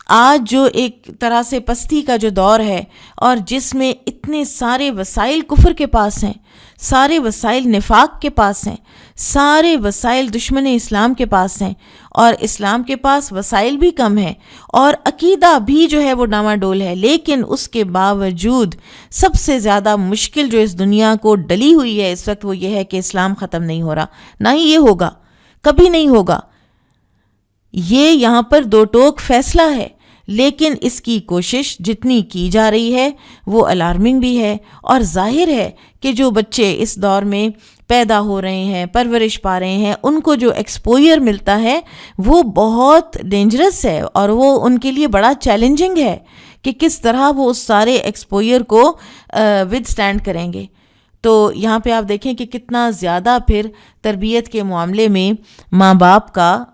آج جو ایک طرح سے پستی کا جو دور ہے اور جس میں اتنے سارے وسائل کفر کے پاس ہیں، سارے وسائل نفاق کے پاس ہیں، سارے وسائل دشمن اسلام کے پاس ہیں، اور اسلام کے پاس وسائل بھی کم ہیں اور عقیدہ بھی جو ہے وہ ڈاواڈول ہے، لیکن اس کے باوجود سب سے زیادہ مشکل جو اس دنیا کو ڈلی ہوئی ہے اس وقت وہ یہ ہے کہ اسلام ختم نہیں ہو رہا، نہ ہی یہ ہوگا، کبھی نہیں ہوگا۔ یہ یہاں پر دو ٹوک فیصلہ ہے، لیکن اس کی کوشش جتنی کی جا رہی ہے وہ الارمنگ بھی ہے، اور ظاہر ہے کہ جو بچے اس دور میں پیدا ہو رہے ہیں، پرورش پا رہے ہیں، ان کو جو ایکسپوئر ملتا ہے وہ بہت ڈینجرس ہے، اور وہ ان کے لیے بڑا چیلنجنگ ہے کہ کس طرح وہ اس سارے ایکسپوئر کو ود سٹینڈ کریں گے۔ تو یہاں پہ آپ دیکھیں کہ کتنا زیادہ پھر تربیت کے معاملے میں ماں باپ کا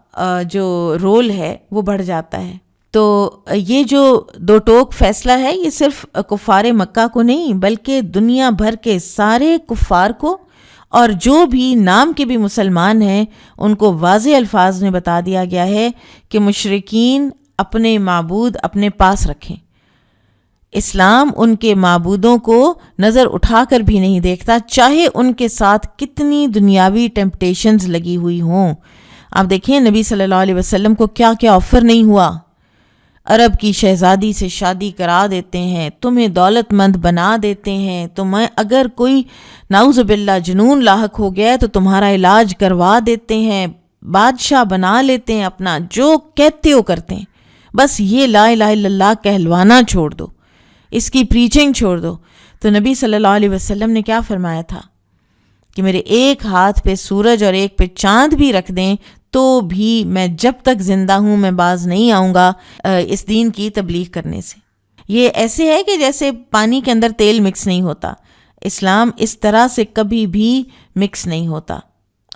جو رول ہے وہ بڑھ جاتا ہے۔ تو یہ جو دو ٹوک فیصلہ ہے یہ صرف کفار مکہ کو نہیں بلکہ دنیا بھر کے سارے کفار کو، اور جو بھی نام کے بھی مسلمان ہیں ان کو واضح الفاظ میں بتا دیا گیا ہے کہ مشرکین اپنے معبود اپنے پاس رکھیں۔ اسلام ان کے معبودوں کو نظر اٹھا کر بھی نہیں دیکھتا، چاہے ان کے ساتھ کتنی دنیاوی ٹیمپٹیشنز لگی ہوئی ہوں۔ آپ دیکھیں نبی صلی اللہ علیہ وسلم کو کیا کیا آفر نہیں ہوا، عرب کی شہزادی سے شادی کرا دیتے ہیں، تمہیں دولت مند بنا دیتے ہیں، تمہیں اگر کوئی نعوذ باللہ جنون لاحق ہو گیا ہے تو تمہارا علاج کروا دیتے ہیں، بادشاہ بنا لیتے ہیں، اپنا جو کہتے ہو کرتے ہیں، بس یہ لا الہ الا اللہ کہلوانا چھوڑ دو، اس کی پریچنگ چھوڑ دو۔ تو نبی صلی اللہ علیہ وسلم نے کیا فرمایا تھا کہ میرے ایک ہاتھ پہ سورج اور ایک پہ چاند بھی رکھ دیں تو بھی میں جب تک زندہ ہوں میں باز نہیں آؤں گا اس دین کی تبلیغ کرنے سے۔ یہ ایسے ہے کہ جیسے پانی کے اندر تیل مکس نہیں ہوتا، اسلام اس طرح سے کبھی بھی مکس نہیں ہوتا،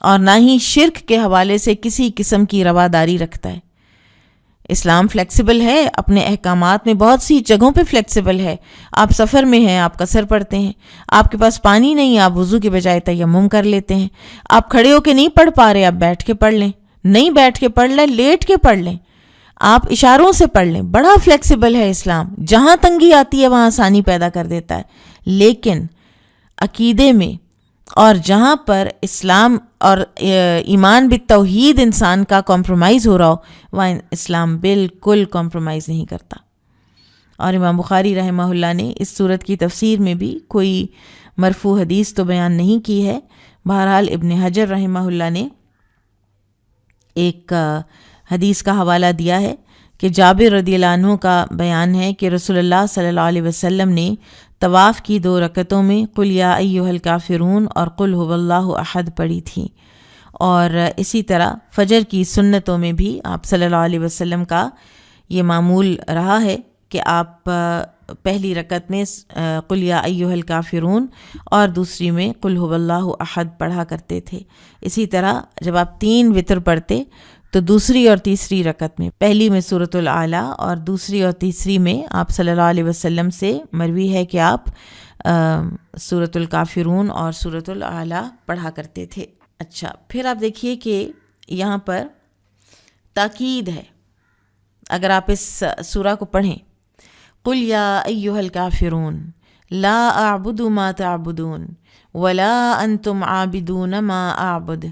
اور نہ ہی شرک کے حوالے سے کسی قسم کی رواداری رکھتا ہے۔ اسلام فلیکسیبل ہے، اپنے احکامات میں بہت سی جگہوں پہ فلیکسیبل ہے۔ آپ سفر میں ہیں، آپ قصر پڑھتے ہیں، آپ کے پاس پانی نہیں، آپ وضو کے بجائے تیمم کر لیتے ہیں، آپ کھڑے ہو کے نہیں پڑھ پا رہے، آپ بیٹھ کے پڑھ لیں، نہیں بیٹھ کے پڑھ لیں، لیٹ کے پڑھ لیں، آپ اشاروں سے پڑھ لیں، بڑا فلیکسیبل ہے اسلام، جہاں تنگی آتی ہے وہاں آسانی پیدا کر دیتا ہے۔ لیکن عقیدے میں اور جہاں پر اسلام اور ایمان بالتوحید انسان کا کمپرومائز ہو رہا ہو وہاں اسلام بالکل کمپرومائز نہیں کرتا۔ اور امام بخاری رحمہ اللہ نے اس صورت کی تفسیر میں بھی کوئی مرفوع حدیث تو بیان نہیں کی ہے، بہرحال ابن حجر رحمہ اللہ نے ایک حدیث کا حوالہ دیا ہے کہ جابر رضی اللہ عنہ کا بیان ہے کہ رسول اللہ صلی اللہ علیہ وسلم نے طواف کی 2 رکعتوں میں قل یا ایھا الکافرون اور قل ھو اللہ احد پڑھی تھیں، اور اسی طرح فجر کی سنتوں میں بھی آپ صلی اللہ علیہ وسلم کا یہ معمول رہا ہے کہ آپ پہلی رکعت میں قل یا ایھا الکافرون اور دوسری میں قل ھو اللہ احد پڑھا کرتے تھے۔ اسی طرح جب آپ 3 وتر پڑھتے تو دوسری اور تیسری رکعت میں پہلی میں سورۃ الاعلیٰ اور دوسری اور تیسری میں آپ صلی اللہ علیہ وسلم سے مروی ہے کہ آپ سورۃ الکافرون اور سورۃ الاعلیٰ پڑھا کرتے تھے۔ اچھا، پھر آپ دیکھیے کہ یہاں پر تاکید ہے۔ اگر آپ اس سورہ کو پڑھیں، قل یا ایھا الکافرون لا اعبد ما تعبدون ولا انتم عابدون ما اعبد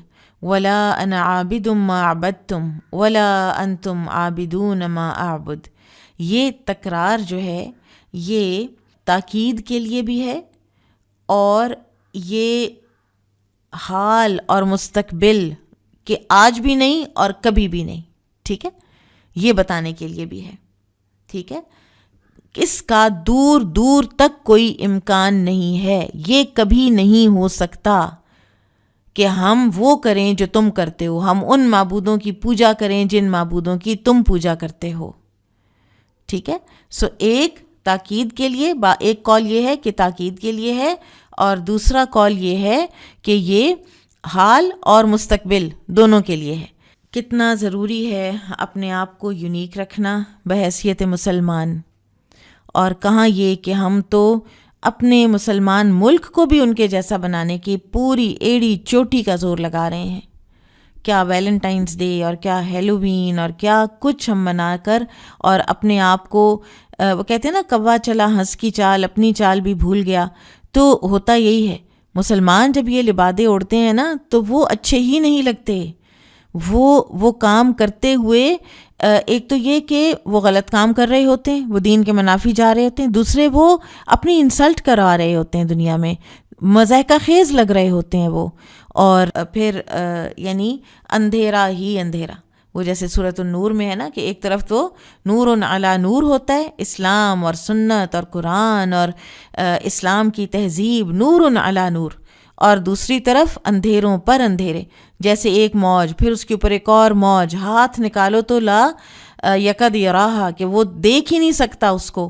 ولا انا عابد ما عبدتم ولا انتم عابدون ما اعبد، یہ تکرار جو ہے یہ تاکید کے لیے بھی ہے اور یہ حال اور مستقبل کہ آج بھی نہیں اور کبھی بھی نہیں، ٹھیک ہے، یہ بتانے کے لیے بھی ہے، ٹھیک ہے۔ اس کا دور دور تک کوئی امکان نہیں ہے، یہ کبھی نہیں ہو سکتا کہ ہم وہ کریں جو تم کرتے ہو، ہم ان معبودوں کی پوجا کریں جن معبودوں کی تم پوجا کرتے ہو، ٹھیک ہے۔ سو ایک تاکید کے لیے، ایک قول یہ ہے کہ تاکید کے لیے ہے، اور دوسرا قول یہ ہے کہ یہ حال اور مستقبل دونوں کے لیے ہے۔ کتنا ضروری ہے اپنے آپ کو یونیک رکھنا بحیثیت مسلمان، اور کہاں یہ کہ ہم تو اپنے مسلمان ملک کو بھی ان کے جیسا بنانے کی پوری ایڑی چوٹی کا زور لگا رہے ہیں۔ کیا ویلنٹائنس ڈے اور کیا ہیلووین اور کیا کچھ ہم منا کر، اور اپنے آپ کو وہ کہتے ہیں نا کوا چلا ہنس کی چال، اپنی چال بھی بھول گیا۔ تو ہوتا یہی ہے، مسلمان جب یہ لبادے اوڑھتے ہیں نا تو وہ اچھے ہی نہیں لگتے۔ وہ کام کرتے ہوئے ایک تو یہ کہ وہ غلط کام کر رہے ہوتے ہیں، وہ دین کے منافی جا رہے ہوتے ہیں، دوسرے وہ اپنی انسلٹ کروا رہے ہوتے ہیں، دنیا میں مضحکہ خیز لگ رہے ہوتے ہیں وہ، اور پھر یعنی اندھیرا ہی اندھیرا۔ وہ جیسے سورۃ النور میں ہے نا کہ ایک طرف تو نور علی نور ہوتا ہے، اسلام اور سنت اور قرآن اور اسلام کی تہذیب نور علی نور، اور دوسری طرف اندھیروں پر اندھیرے، جیسے ایک موج پھر اس کے اوپر ایک اور موج، ہاتھ نکالو تو لا یکد یراہا، کہ وہ دیکھ ہی نہیں سکتا، اس کو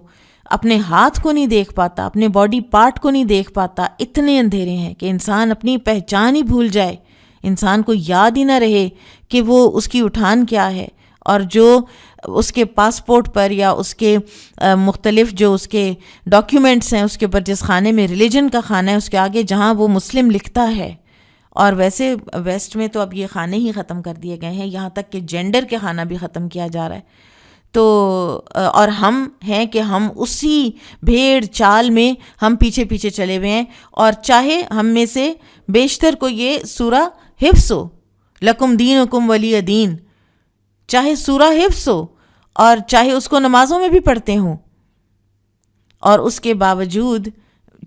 اپنے ہاتھ کو نہیں دیکھ پاتا، اپنے باڈی پارٹ کو نہیں دیکھ پاتا۔ اتنے اندھیرے ہیں کہ انسان اپنی پہچان ہی بھول جائے، انسان کو یاد ہی نہ رہے کہ وہ اس کی اٹھان کیا ہے، اور جو اس کے پاسپورٹ پر یا اس کے مختلف جو اس کے ڈاکیومنٹس ہیں، اس کے اوپر جس خانے میں ریلیجن کا خانہ ہے اس کے آگے جہاں وہ مسلم لکھتا ہے، اور ویسے ویسٹ میں تو اب یہ خانے ہی ختم کر دیے گئے ہیں، یہاں تک کہ جینڈر کے خانہ بھی ختم کیا جا رہا ہے۔ تو اور ہم ہیں کہ ہم اسی بھیڑ چال میں ہم پیچھے پیچھے چلے ہوئے ہیں، اور چاہے ہم میں سے بیشتر کو یہ سورہ حفظ ہو، لکم دینکم ولی دین، چاہے سورہ حفظ ہو اور چاہے اس کو نمازوں میں بھی پڑھتے ہوں، اور اس کے باوجود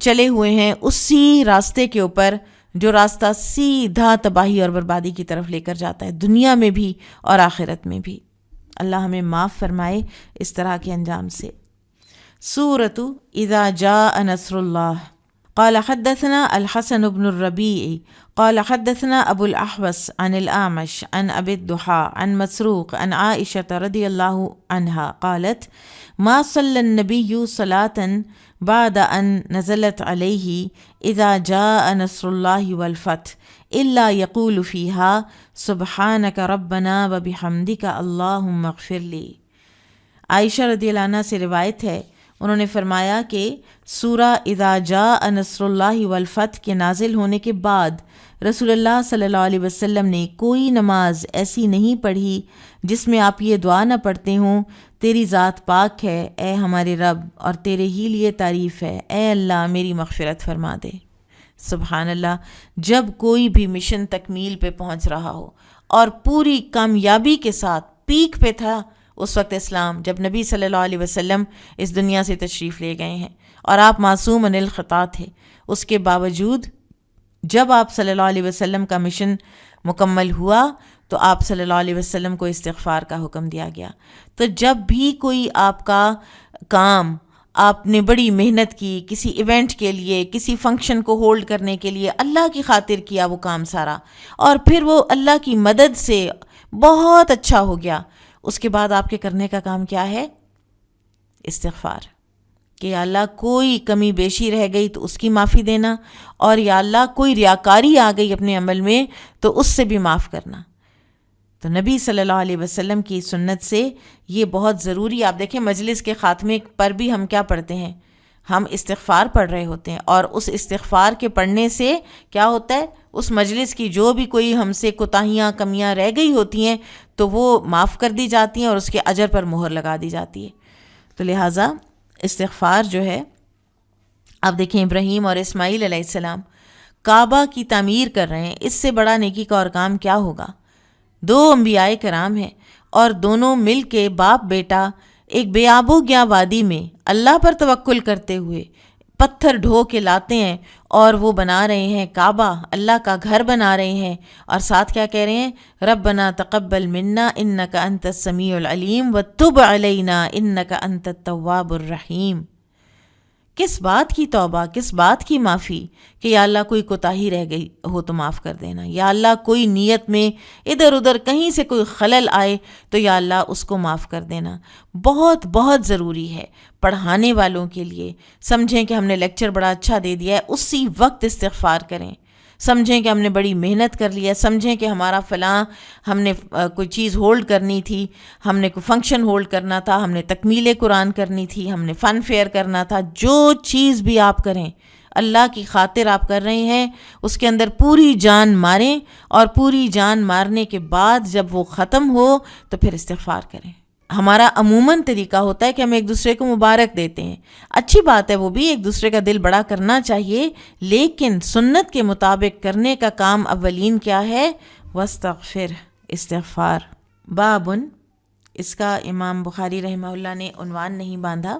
چلے ہوئے ہیں اسی راستے کے اوپر جو راستہ سیدھا تباہی اور بربادی کی طرف لے کر جاتا ہے، دنیا میں بھی اور آخرت میں بھی۔ اللہ ہمیں معاف فرمائے اس طرح کے انجام سے۔ سورۃ اذا جاء نصر اللہ۔ قال حدثنا الحسن بن الربيع قال حدثنا ابو الاحوص عن الاعمش عن ابي الضحى عن مسروق عن عائشة رضي الله عنها قالت ما صلى النبي صلاة بعد ان نزلت عليه اذا جاء نصر الله والفتح الا يقول فيها سبحانك ربنا وبحمدك اللهم اغفر لي۔ عائشہ رضی اللہ عنہ سے روایت ہے، انہوں نے فرمایا کہ سورہ اذا جاء نصر اللہ والفتح کے نازل ہونے کے بعد رسول اللہ صلی اللہ علیہ وسلم نے کوئی نماز ایسی نہیں پڑھی جس میں آپ یہ دعا نہ پڑھتے ہوں، تیری ذات پاک ہے اے ہمارے رب، اور تیرے ہی لیے تعریف ہے، اے اللہ میری مغفرت فرما دے۔ سبحان اللہ، جب کوئی بھی مشن تکمیل پہ پہنچ رہا ہو اور پوری کامیابی کے ساتھ پیک پہ تھا اس وقت اسلام، جب نبی صلی اللہ علیہ وسلم اس دنیا سے تشریف لے گئے ہیں اور آپ معصوم عن الخطا تھے، اس کے باوجود جب آپ صلی اللہ علیہ وسلم کا مشن مکمل ہوا تو آپ صلی اللہ علیہ وسلم کو استغفار کا حکم دیا گیا. تو جب بھی کوئی آپ کا کام آپ نے بڑی محنت کی، کسی ایونٹ کے لیے، کسی فنکشن کو ہولڈ کرنے کے لیے اللہ کی خاطر کیا وہ کام سارا، اور پھر وہ اللہ کی مدد سے بہت اچھا ہو گیا، اس کے بعد آپ کے کرنے کا کام کیا ہے؟ استغفار. کہ یا اللہ کوئی کمی بیشی رہ گئی تو اس کی معافی دینا، اور یا اللہ کوئی ریاکاری آ گئی اپنے عمل میں تو اس سے بھی معاف کرنا. تو نبی صلی اللہ علیہ وسلم کی سنت سے یہ بہت ضروری. آپ دیکھیں مجلس کے خاتمے پر بھی ہم کیا پڑھتے ہیں؟ ہم استغفار پڑھ رہے ہوتے ہیں، اور اس استغفار کے پڑھنے سے کیا ہوتا ہے؟ اس مجلس کی جو بھی کوئی ہم سے کوتاہیاں کمیاں رہ گئی ہوتی ہیں تو وہ معاف کر دی جاتی ہیں اور اس کے اجر پر مہر لگا دی جاتی ہے. تو لہٰذا استغفار جو ہے، آپ دیکھیں ابراہیم اور اسماعیل علیہ السلام کعبہ کی تعمیر کر رہے ہیں، اس سے بڑا نیکی کا اور کام کیا ہوگا؟ 2 انبیاء کرام ہیں اور دونوں مل کے باپ بیٹا ایک بے آب و گیا وادی میں اللہ پر توکل کرتے ہوئے پتھر ڈھو کے لاتے ہیں اور وہ بنا رہے ہیں کعبہ، اللہ کا گھر بنا رہے ہیں، اور ساتھ کیا کہہ رہے ہیں؟ ربنا تقبل منا انک انت السمیع العلیم وتب علینا انک انت التواب الرحیم. کس بات کی توبہ، کس بات کی معافی کہ یا اللہ کوئی کوتاہی رہ گئی ہو تو معاف کر دینا، یا اللہ کوئی نیت میں ادھر ادھر کہیں سے کوئی خلل آئے تو یا اللہ اس کو معاف کر دینا. بہت بہت ضروری ہے پڑھانے والوں کے لیے. سمجھیں کہ ہم نے لیکچر بڑا اچھا دے دیا ہے، اسی وقت استغفار کریں. سمجھیں کہ ہم نے بڑی محنت کر لی ہے، سمجھیں کہ ہمارا فلاں ہم نے کوئی چیز ہولڈ کرنی تھی، ہم نے کوئی فنکشن ہولڈ کرنا تھا، ہم نے تکمیل قرآن کرنی تھی، ہم نے فن فیئر کرنا تھا، جو چیز بھی آپ کریں اللہ کی خاطر آپ کر رہے ہیں، اس کے اندر پوری جان ماریں، اور پوری جان مارنے کے بعد جب وہ ختم ہو تو پھر استغفار کریں. ہمارا عموماً طریقہ ہوتا ہے کہ ہم ایک دوسرے کو مبارک دیتے ہیں، اچھی بات ہے، وہ بھی ایک دوسرے کا دل بڑا کرنا چاہیے، لیکن سنت کے مطابق کرنے کا کام اولین کیا ہے؟ واستغفر، استغفار. بابن، اس کا امام بخاری رحمہ اللہ نے عنوان نہیں باندھا.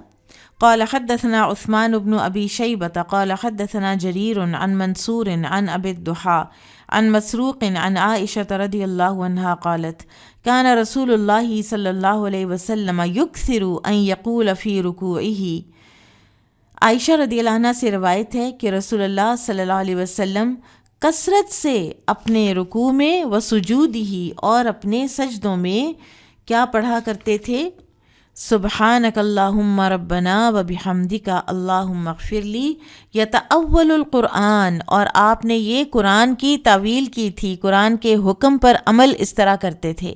قال حدثنا عثمان بن ابی شیبة قال حدثنا جریر عن منصور عن ابی الضحى عن مسروق عن عائشة رضی اللہ عنہا قالت كان رسول اللہ صلی اللہ علیہ وسلم يكثر ان يقول في ركوعه. عائشہ رضی اللہ عنہ سے روایت ہے کہ رسول اللہ صلی اللہ علیہ وسلم کثرت سے اپنے رکوع میں و سجودہ اور اپنے سجدوں میں کیا پڑھا کرتے تھے؟ سبحانک اللہم ربنا و بحمدک اللہم اغفر لی. یتأول القرآن، اور آپ نے یہ قرآن کی تعویل کی تھی، قرآن کے حکم پر عمل اس طرح کرتے تھے.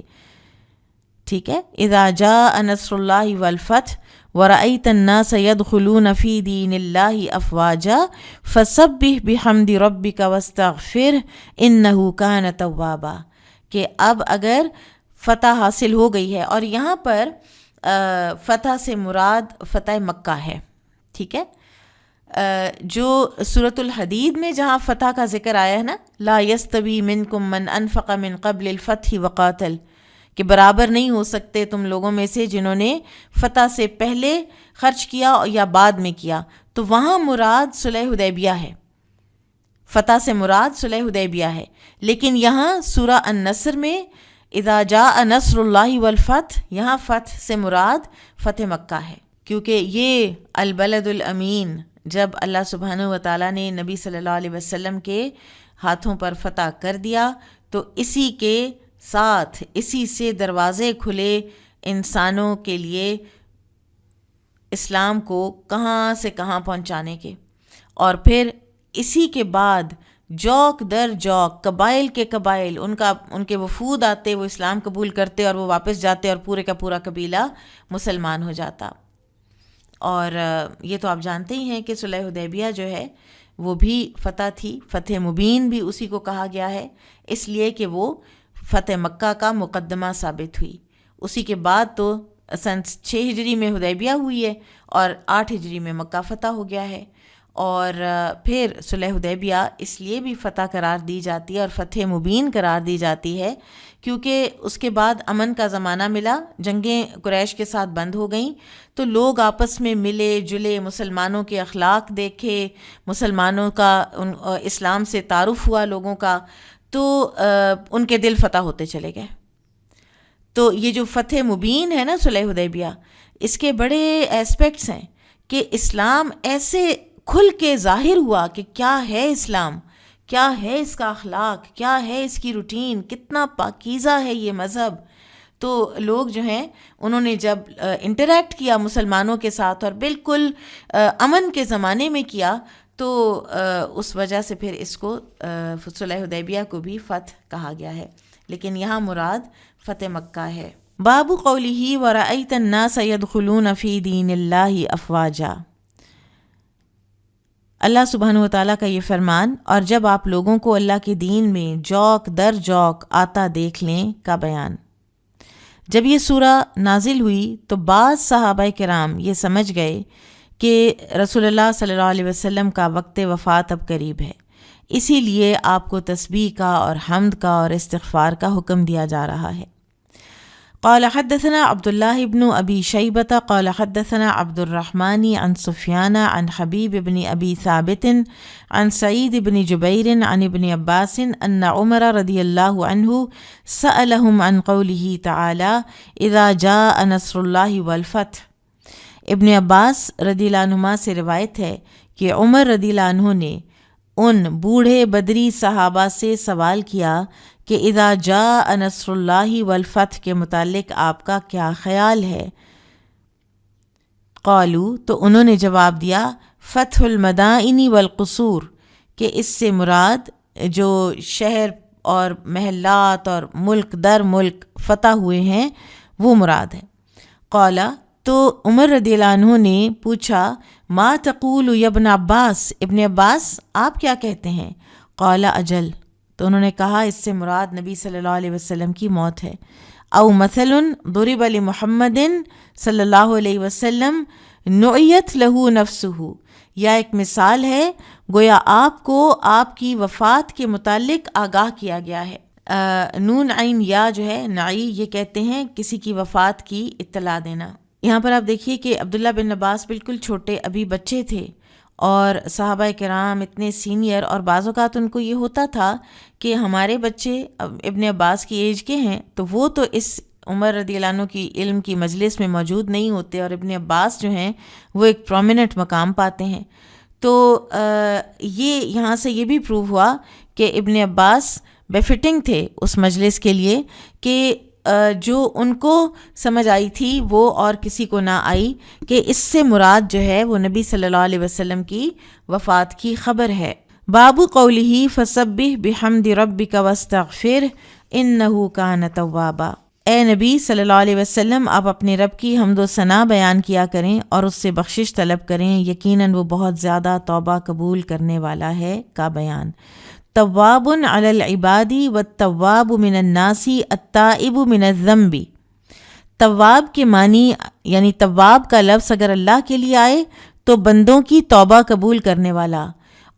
ٹھیک ہے. اذا جاء نصر اللہ والفتح ورأیت الناس يدخلون فی دین اللہ افواجا فسبح بحمد ربک واستغفر انہ کان توابا. کہ اب اگر فتح حاصل ہو گئی ہے، اور یہاں پر فتح سے مراد فتح مکہ ہے. ٹھیک ہے. جو سورۃ الحدید میں جہاں فتح کا ذکر آیا ہے نا، لا یستوی منکم من انفق من قبل الفتح وقاتل، کہ برابر نہیں ہو سکتے تم لوگوں میں سے جنہوں نے فتح سے پہلے خرچ کیا یا بعد میں کیا. تو وہاں مراد صلح حدیبیہ ہے، فتح سے مراد صلح حدیبیہ ہے. لیکن یہاں سورہ النصر میں اذا جاء نصر اللہ والفتح، یہاں فتح سے مراد فتح مکہ ہے، کیونکہ یہ البلد الامین جب اللہ سبحانہ و تعالیٰ نے نبی صلی اللہ علیہ وسلم کے ہاتھوں پر فتح کر دیا تو اسی کے ساتھ اسی سے دروازے کھلے انسانوں کے لیے اسلام کو کہاں سے کہاں پہنچانے کے. اور پھر اسی کے بعد جوک در جوک، قبائل کے قبائل، ان کے وفود آتے، وہ اسلام قبول کرتے اور وہ واپس جاتے، اور پورے کا پورا قبیلہ مسلمان ہو جاتا. اور یہ تو آپ جانتے ہی ہیں کہ صلح حدیبیہ جو ہے وہ بھی فتح تھی، فتح مبین بھی اسی کو کہا گیا ہے، اس لیے کہ وہ فتح مکہ کا مقدمہ ثابت ہوئی. اسی کے بعد تو سن 6 ہجری میں حدیبیہ ہوئی ہے اور 8 ہجری میں مکہ فتح ہو گیا ہے. اور پھر صلح حدیبیہ اس لیے بھی فتح قرار دی جاتی ہے اور فتح مبین قرار دی جاتی ہے کیونکہ اس کے بعد امن کا زمانہ ملا، جنگیں قریش کے ساتھ بند ہو گئیں، تو لوگ آپس میں ملے جلے، مسلمانوں کے اخلاق دیکھے، مسلمانوں کا اسلام سے تعارف ہوا لوگوں کا، تو ان کے دل فتح ہوتے چلے گئے۔ تو یہ جو فتح مبین ہے نا صلح حدیبیہ، اس کے بڑے ایسپیکٹس ہیں کہ اسلام ایسے کھل کے ظاہر ہوا کہ کیا ہے اسلام، کیا ہے اس کا اخلاق، کیا ہے اس کی روٹین، کتنا پاکیزہ ہے یہ مذہب۔ تو لوگ جو ہیں انہوں نے جب انٹریکٹ کیا مسلمانوں کے ساتھ اور بالکل امن کے زمانے میں کیا، تو اس وجہ سے پھر اس کو صلح حدیبیہ کو بھی فتح کہا گیا ہے، لیکن یہاں مراد فتح مکہ ہے۔ باب قولہ ورأیت الناس يدخلون فی دین اللہ افواجا، اللہ سبحانہ و تعالیٰ کا یہ فرمان، اور جب آپ لوگوں کو اللہ کے دین میں جوک در جوک آتا دیکھ لیں کا بیان۔ جب یہ سورہ نازل ہوئی تو بعض صحابہ کرام یہ سمجھ گئے کہ رسول اللہ صلی اللہ علیہ وسلم کا وقت وفات اب قریب ہے، اسی لیے آپ کو تسبیح کا اور حمد کا اور استغفار کا حکم دیا جا رہا ہے۔ قال حدثنا عبد الله بن أبي شيبة قال حدثنا عبد الرحمن عن سفيان عن حبيب بن أبي ثابت عن سعيد بن جبير عن ابن عباس أن عمر رضي الله عنه سألهم عن قوله تعالى إذا جاء نصر الله والفتح۔ ابن عباس رضی اللہ عنہما سے روایت ہے کہ عمر رضی اللہ عنہ نے ان بوڑھے بدری صحابہ سے سوال کیا کہ اذا جاء نصر اللہ والفتح کے متعلق آپ کا کیا خیال ہے؟ قالوا، تو انہوں نے جواب دیا فتح المدائن والقصور، کہ اس سے مراد جو شہر اور محلات اور ملک در ملک فتح ہوئے ہیں وہ مراد ہے۔ قال، تو عمر رضی اللہ عنہ نے پوچھا ما تقول یا ابن عباس، ابن عباس آپ کیا کہتے ہیں؟ قال اجل، تو انہوں نے کہا اس سے مراد نبی صلی اللہ علیہ وسلم کی موت ہے۔ او مثل ضرب لمحمد صلی اللہ علیہ وسلم نعیت لہو نفسہ، یا ایک مثال ہے گویا آپ کو آپ کی وفات کے متعلق آگاہ کیا گیا ہے۔ نون عین یا جو ہے نعی، یہ کہتے ہیں کسی کی وفات کی اطلاع دینا۔ یہاں پر آپ دیکھیے کہ عبداللہ بن عباس بالکل چھوٹے ابھی بچے تھے، اور صحابہ کرام اتنے سینئر، اور بعض اوقات ان کو یہ ہوتا تھا کہ ہمارے بچے ابن عباس کی ایج کے ہیں تو وہ تو اس عمر رضی اللہ عنہ کی علم کی مجلس میں موجود نہیں ہوتے، اور ابن عباس جو ہیں وہ ایک پرومیننٹ مقام پاتے ہیں۔ تو یہ یہاں سے یہ بھی پروو ہوا کہ ابن عباس بیفٹنگ تھے اس مجلس کے لیے، کہ جو ان کو سمجھ آئی تھی وہ اور کسی کو نہ آئی، کہ اس سے مراد جو ہے وہ نبی صلی اللہ علیہ وسلم کی وفات کی خبر ہے۔ باب قولہ فسبح بحمد ربک واستغفر انہ کان توابا، اے نبی صلی اللہ علیہ وسلم آپ اپنے رب کی حمد و ثنا بیان کیا کریں اور اس سے بخشش طلب کریں، یقیناً وہ بہت زیادہ توبہ قبول کرنے والا ہے کا بیان۔ تواب علی العباد والتواب من الناس التائب من الذنب، تواب کے معنی یعنی تواب کا لفظ اگر اللہ کے لیے آئے تو بندوں کی توبہ قبول کرنے والا،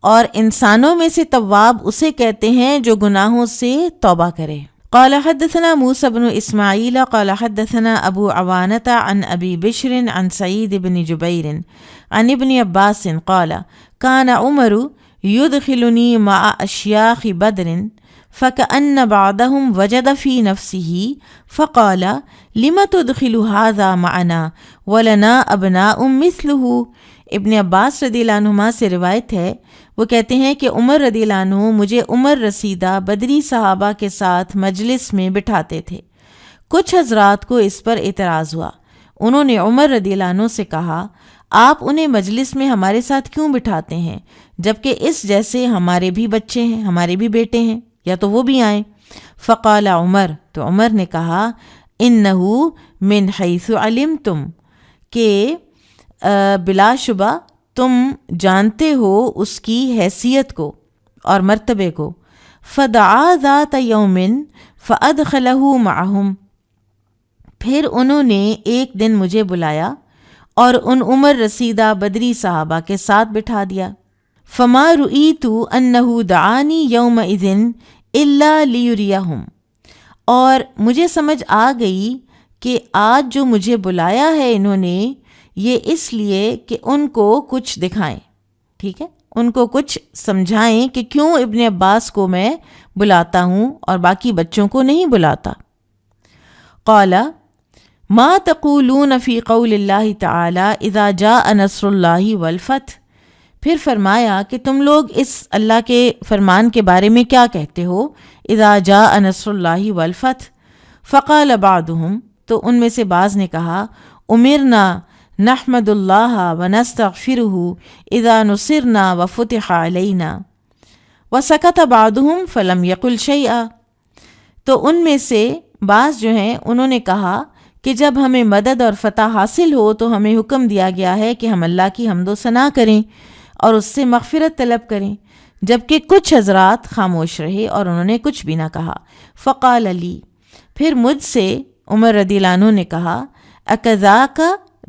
اور انسانوں میں سے تواب اسے کہتے ہیں جو گناہوں سے توبہ کرے۔ قال حدثنا موسى بن اسماعیل قال حدثنا ابو عوانة عن ابی بشر عن سعید بن جبیر عن ابن عباس قال كان عمر يدخلني مع اشیاخ بدر فكأن بعضهم وجد في نفسه فقال لم تدخل هذا معنا ولنا ابناء مثله۔ ابن عباس رضی اللہ عنہما سے روایت ہے، وہ کہتے ہیں کہ عمر رضی اللہ عنہ مجھے عمر رسیدہ بدری صحابہ کے ساتھ مجلس میں بٹھاتے تھے۔ کچھ حضرات کو اس پر اعتراض ہوا، انہوں نے عمر رضی اللہ عنہ سے کہا آپ انہیں مجلس میں ہمارے ساتھ کیوں بٹھاتے ہیں، جبکہ اس جیسے ہمارے بھی بچے ہیں، ہمارے بھی بیٹے ہیں، یا تو وہ بھی آئیں۔ فقال عمر، تو عمر نے کہا انہو من حیث علمتم، کہ بلا شبہ تم جانتے ہو اس کی حیثیت کو اور مرتبے کو۔ فدعا ذات یوم فادخلہ معہم، پھر انہوں نے ایک دن مجھے بلایا اور ان عمر رسیدہ بدری صحابہ کے ساتھ بٹھا دیا۔ فما رؤیت انہ دعانی یومئذ الا لیریہم، اور مجھے سمجھ آ گئی کہ آج جو مجھے بلایا ہے انہوں نے یہ اس لیے کہ ان کو کچھ دکھائیں، ٹھیک ہے، ان کو کچھ سمجھائیں کہ کیوں ابن عباس کو میں بلاتا ہوں اور باقی بچوں کو نہیں بلاتا۔ قال ما تقولون فی قول اللہ تعالی اذا جاء نصر اللہ والفتح، پھر فرمایا کہ تم لوگ اس اللہ کے فرمان کے بارے میں کیا کہتے ہو، اذا جاء نصر اللہ والفتح۔ فقال بعضهم، تو ان میں سے بعض نے کہا، امرنا نحمد اللہ ونستغفرہ اذا نصرنا وفتح علینا، وسکت بعضهم فلم یقل شیئا، تو ان میں سے بعض جو ہیں انہوں نے کہا کہ جب ہمیں مدد اور فتح حاصل ہو تو ہمیں حکم دیا گیا ہے کہ ہم اللہ کی حمد و ثنا کریں اور اس سے مغفرت طلب کریں، جبکہ کچھ حضرات خاموش رہے اور انہوں نے کچھ بھی نہ کہا۔ فقال علی، پھر مجھ سے عمر رضی اللہ عنہ نے کہا، اکذاک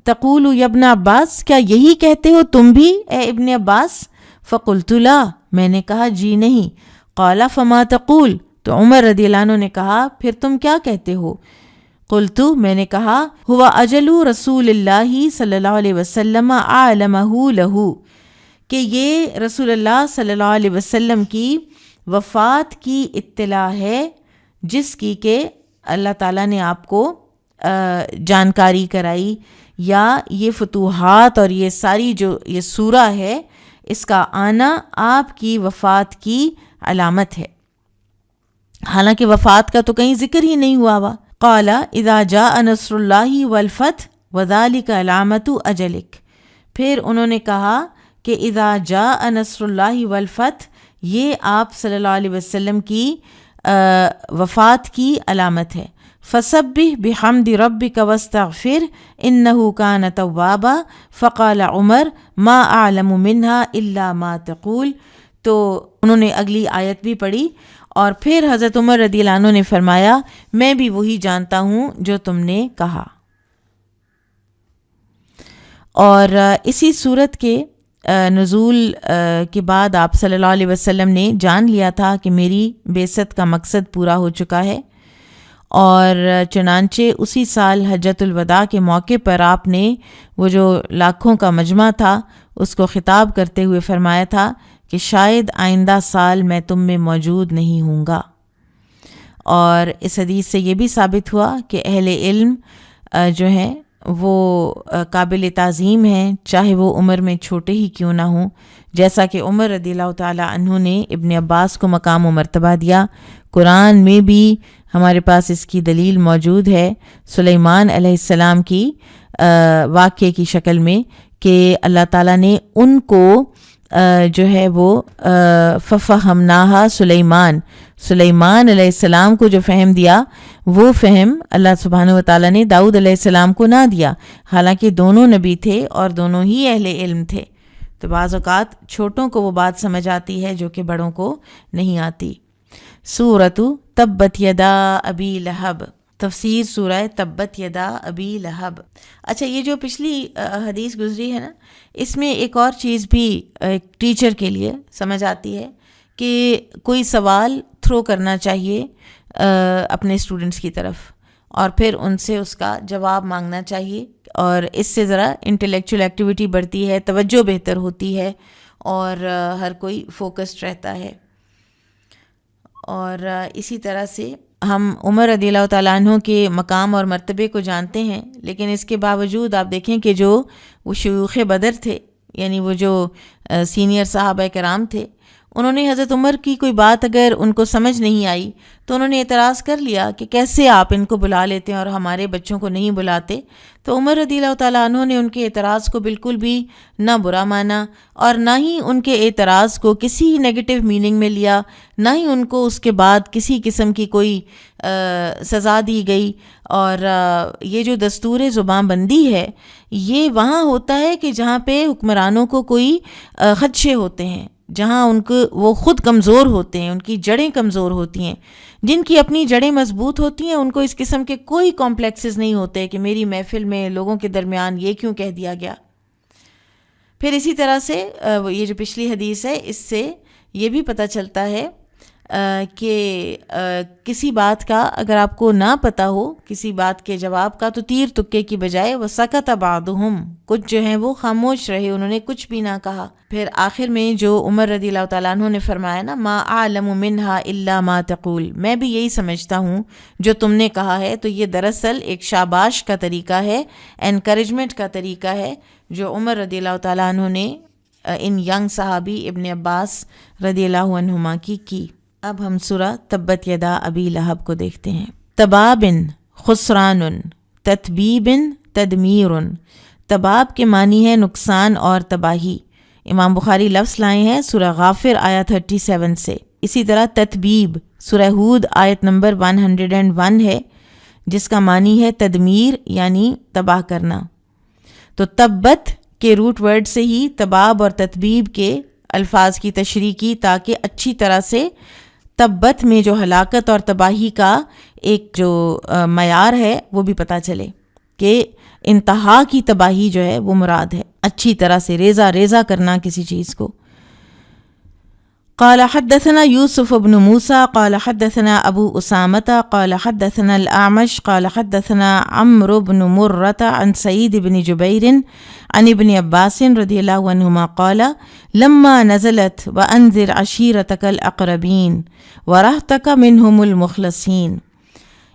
تقول یا ابن عباس، کیا یہی کہتے ہو تم بھی اے ابن عباس؟ فقلت لا، میں نے کہا جی نہیں۔ قال فما تقول، تو عمر رضی اللہ عنہ نے کہا پھر تم کیا کہتے ہو؟ قلت، میں نے کہا، ہوا اجل رسول اللہ صلی اللہ علیہ وسلم اعلمہ لہ، کہ یہ رسول اللہ صلی اللہ علیہ وسلم کی وفات کی اطلاع ہے جس کی کہ اللہ تعالیٰ نے آپ کو جانکاری کرائی، یا یہ فتوحات اور یہ ساری جو یہ سورہ ہے اس کا آنا آپ کی وفات کی علامت ہے، حالانکہ وفات کا تو کہیں ذکر ہی نہیں ہوا ہوا۔ قال اذا جاء نصر اللہ والفتح وذلک علامت اجلک، پھر انہوں نے کہا کہ اذا جاء نصر اللہ والفتح یہ آپ صلی اللہ علیہ وسلم کی وفات کی علامت ہے۔ فسبح بحمد ربک واستغفر انہ کان توابا، فقال عمر ما اعلم منہا الا ما تقول، تو انہوں نے اگلی آیت بھی پڑھی اور پھر حضرت عمر رضی اللہ عنہ نے فرمایا میں بھی وہی جانتا ہوں جو تم نے کہا۔ اور اسی صورت کے نزول کے بعد آپ صلی اللہ علیہ وسلم نے جان لیا تھا کہ میری بعثت کا مقصد پورا ہو چکا ہے، اور چنانچہ اسی سال حجۃ الوداع کے موقع پر آپ نے وہ جو لاکھوں کا مجمع تھا اس کو خطاب کرتے ہوئے فرمایا تھا کہ شاید آئندہ سال میں تم میں موجود نہیں ہوں گا۔ اور اس حدیث سے یہ بھی ثابت ہوا کہ اہل علم جو ہیں وہ قابل تعظیم ہیں، چاہے وہ عمر میں چھوٹے ہی کیوں نہ ہوں، جیسا کہ عمر رضی اللہ تعالی عنہ نے ابن عباس کو مقام و مرتبہ دیا۔ قرآن میں بھی ہمارے پاس اس کی دلیل موجود ہے، سلیمان علیہ السلام کی واقعے کی شکل میں، کہ اللہ تعالیٰ نے ان کو جو ہے وہ ففہمناہا سلیمان علیہ السلام کو جو فہم دیا وہ فہم اللہ سبحانہ و تعالیٰ نے داؤد علیہ السلام کو نہ دیا، حالانکہ دونوں نبی تھے اور دونوں ہی اہل علم تھے۔ تو بعض اوقات چھوٹوں کو وہ بات سمجھ آتی ہے جو کہ بڑوں کو نہیں آتی۔ سورۃ تبت یدا ابی لہب، تفسیر سورہ تبت یدا ابی لہب۔ اچھا، یہ جو پچھلی حدیث گزری ہے نا، اس میں ایک اور چیز بھی ایک ٹیچر کے لیے سمجھ آتی ہے کہ کوئی سوال تھرو کرنا چاہیے اپنے اسٹوڈنٹس کی طرف، اور پھر ان سے اس کا جواب مانگنا چاہیے، اور اس سے ذرا انٹلیکچوئل ایکٹیویٹی بڑھتی ہے، توجہ بہتر ہوتی ہے، اور ہر کوئی فوکسڈ رہتا ہے۔ اور اسی طرح سے ہم عمر رضی اللہ تعالیٰ عنہ کے مقام اور مرتبے کو جانتے ہیں، لیکن اس کے باوجود آپ دیکھیں کہ جو وہ شیوخ بدر تھے، یعنی وہ جو سینئر صحابہ کرام تھے، انہوں نے حضرت عمر کی کوئی بات اگر ان کو سمجھ نہیں آئی تو انہوں نے اعتراض کر لیا کہ کیسے آپ ان کو بلا لیتے ہیں اور ہمارے بچوں کو نہیں بلاتے۔ تو عمر رضی اللہ تعالیٰ عنہ نے ان کے اعتراض کو بالکل بھی نہ برا مانا، اور نہ ہی ان کے اعتراض کو کسی نیگیٹو میننگ میں لیا، نہ ہی ان کو اس کے بعد کسی قسم کی کوئی سزا دی گئی۔ اور یہ جو دستور زبان بندی ہے یہ وہاں ہوتا ہے کہ جہاں پہ حکمرانوں کو کوئی خدشے ہوتے ہیں، جہاں ان کو وہ خود کمزور ہوتے ہیں، ان کی جڑیں کمزور ہوتی ہیں۔ جن کی اپنی جڑیں مضبوط ہوتی ہیں ان کو اس قسم کے کوئی کمپلیکسز نہیں ہوتے کہ میری محفل میں لوگوں کے درمیان یہ کیوں کہہ دیا گیا۔ پھر اسی طرح سے یہ جو پچھلی حدیث ہے اس سے یہ بھی پتہ چلتا ہے کہ کسی بات کا اگر آپ کو نہ پتہ ہو کسی بات کے جواب کا تو تیر تکے کی بجائے وَسَكَتَ بَعْضُهُمْ کچھ جو ہیں وہ خاموش رہے، انہوں نے کچھ بھی نہ کہا۔ پھر آخر میں جو عمر رضی اللہ تعالیٰ عنہ نے فرمایا نا مَا أَعْلَمُ مِنْهَا إِلَّا مَا تَقُولُ، میں بھی یہی سمجھتا ہوں جو تم نے کہا ہے، تو یہ دراصل ایک شاباش کا طریقہ ہے، انکریجمنٹ کا طریقہ ہے جو عمر رضی اللہ تعالیٰ عنہ نے ان ینگ صحابی ابن عباس رضی اللہ عنہما کی۔ اب ہم سورہ تبت یدا ابی لہب کو دیکھتے ہیں۔ تباب خسران، تتبیب تدمیر۔ تباب کے معنی ہے نقصان اور تباہی۔ امام بخاری لفظ لائے ہیں سورہ غافر آیت 37 سے۔ اسی طرح تتبیب سورہ ہود آیت نمبر 101 ہے، جس کا معنی ہے تدمیر یعنی تباہ کرنا۔ تو تبت کے روٹ ورڈ سے ہی تباب اور تتبیب کے الفاظ کی تشریح کی تاکہ اچھی طرح سے تبت میں جو ہلاکت اور تباہی کا ایک جو معیار ہے وہ بھی پتہ چلے کہ انتہا کی تباہی جو ہے وہ مراد ہے، اچھی طرح سے ریزہ ریزہ کرنا کسی چیز کو۔ قال حدثنا يوسف بن موسى قال حدثنا ابو اسامة قال حدثنا الاعمش قال حدثنا عمرو بن مرة عن سعيد بن جبير عن ابن عباس رضي الله عنهما قال لما نزلت وانذر عشيرتك الاقربين ورهطك منهم المخلصين۔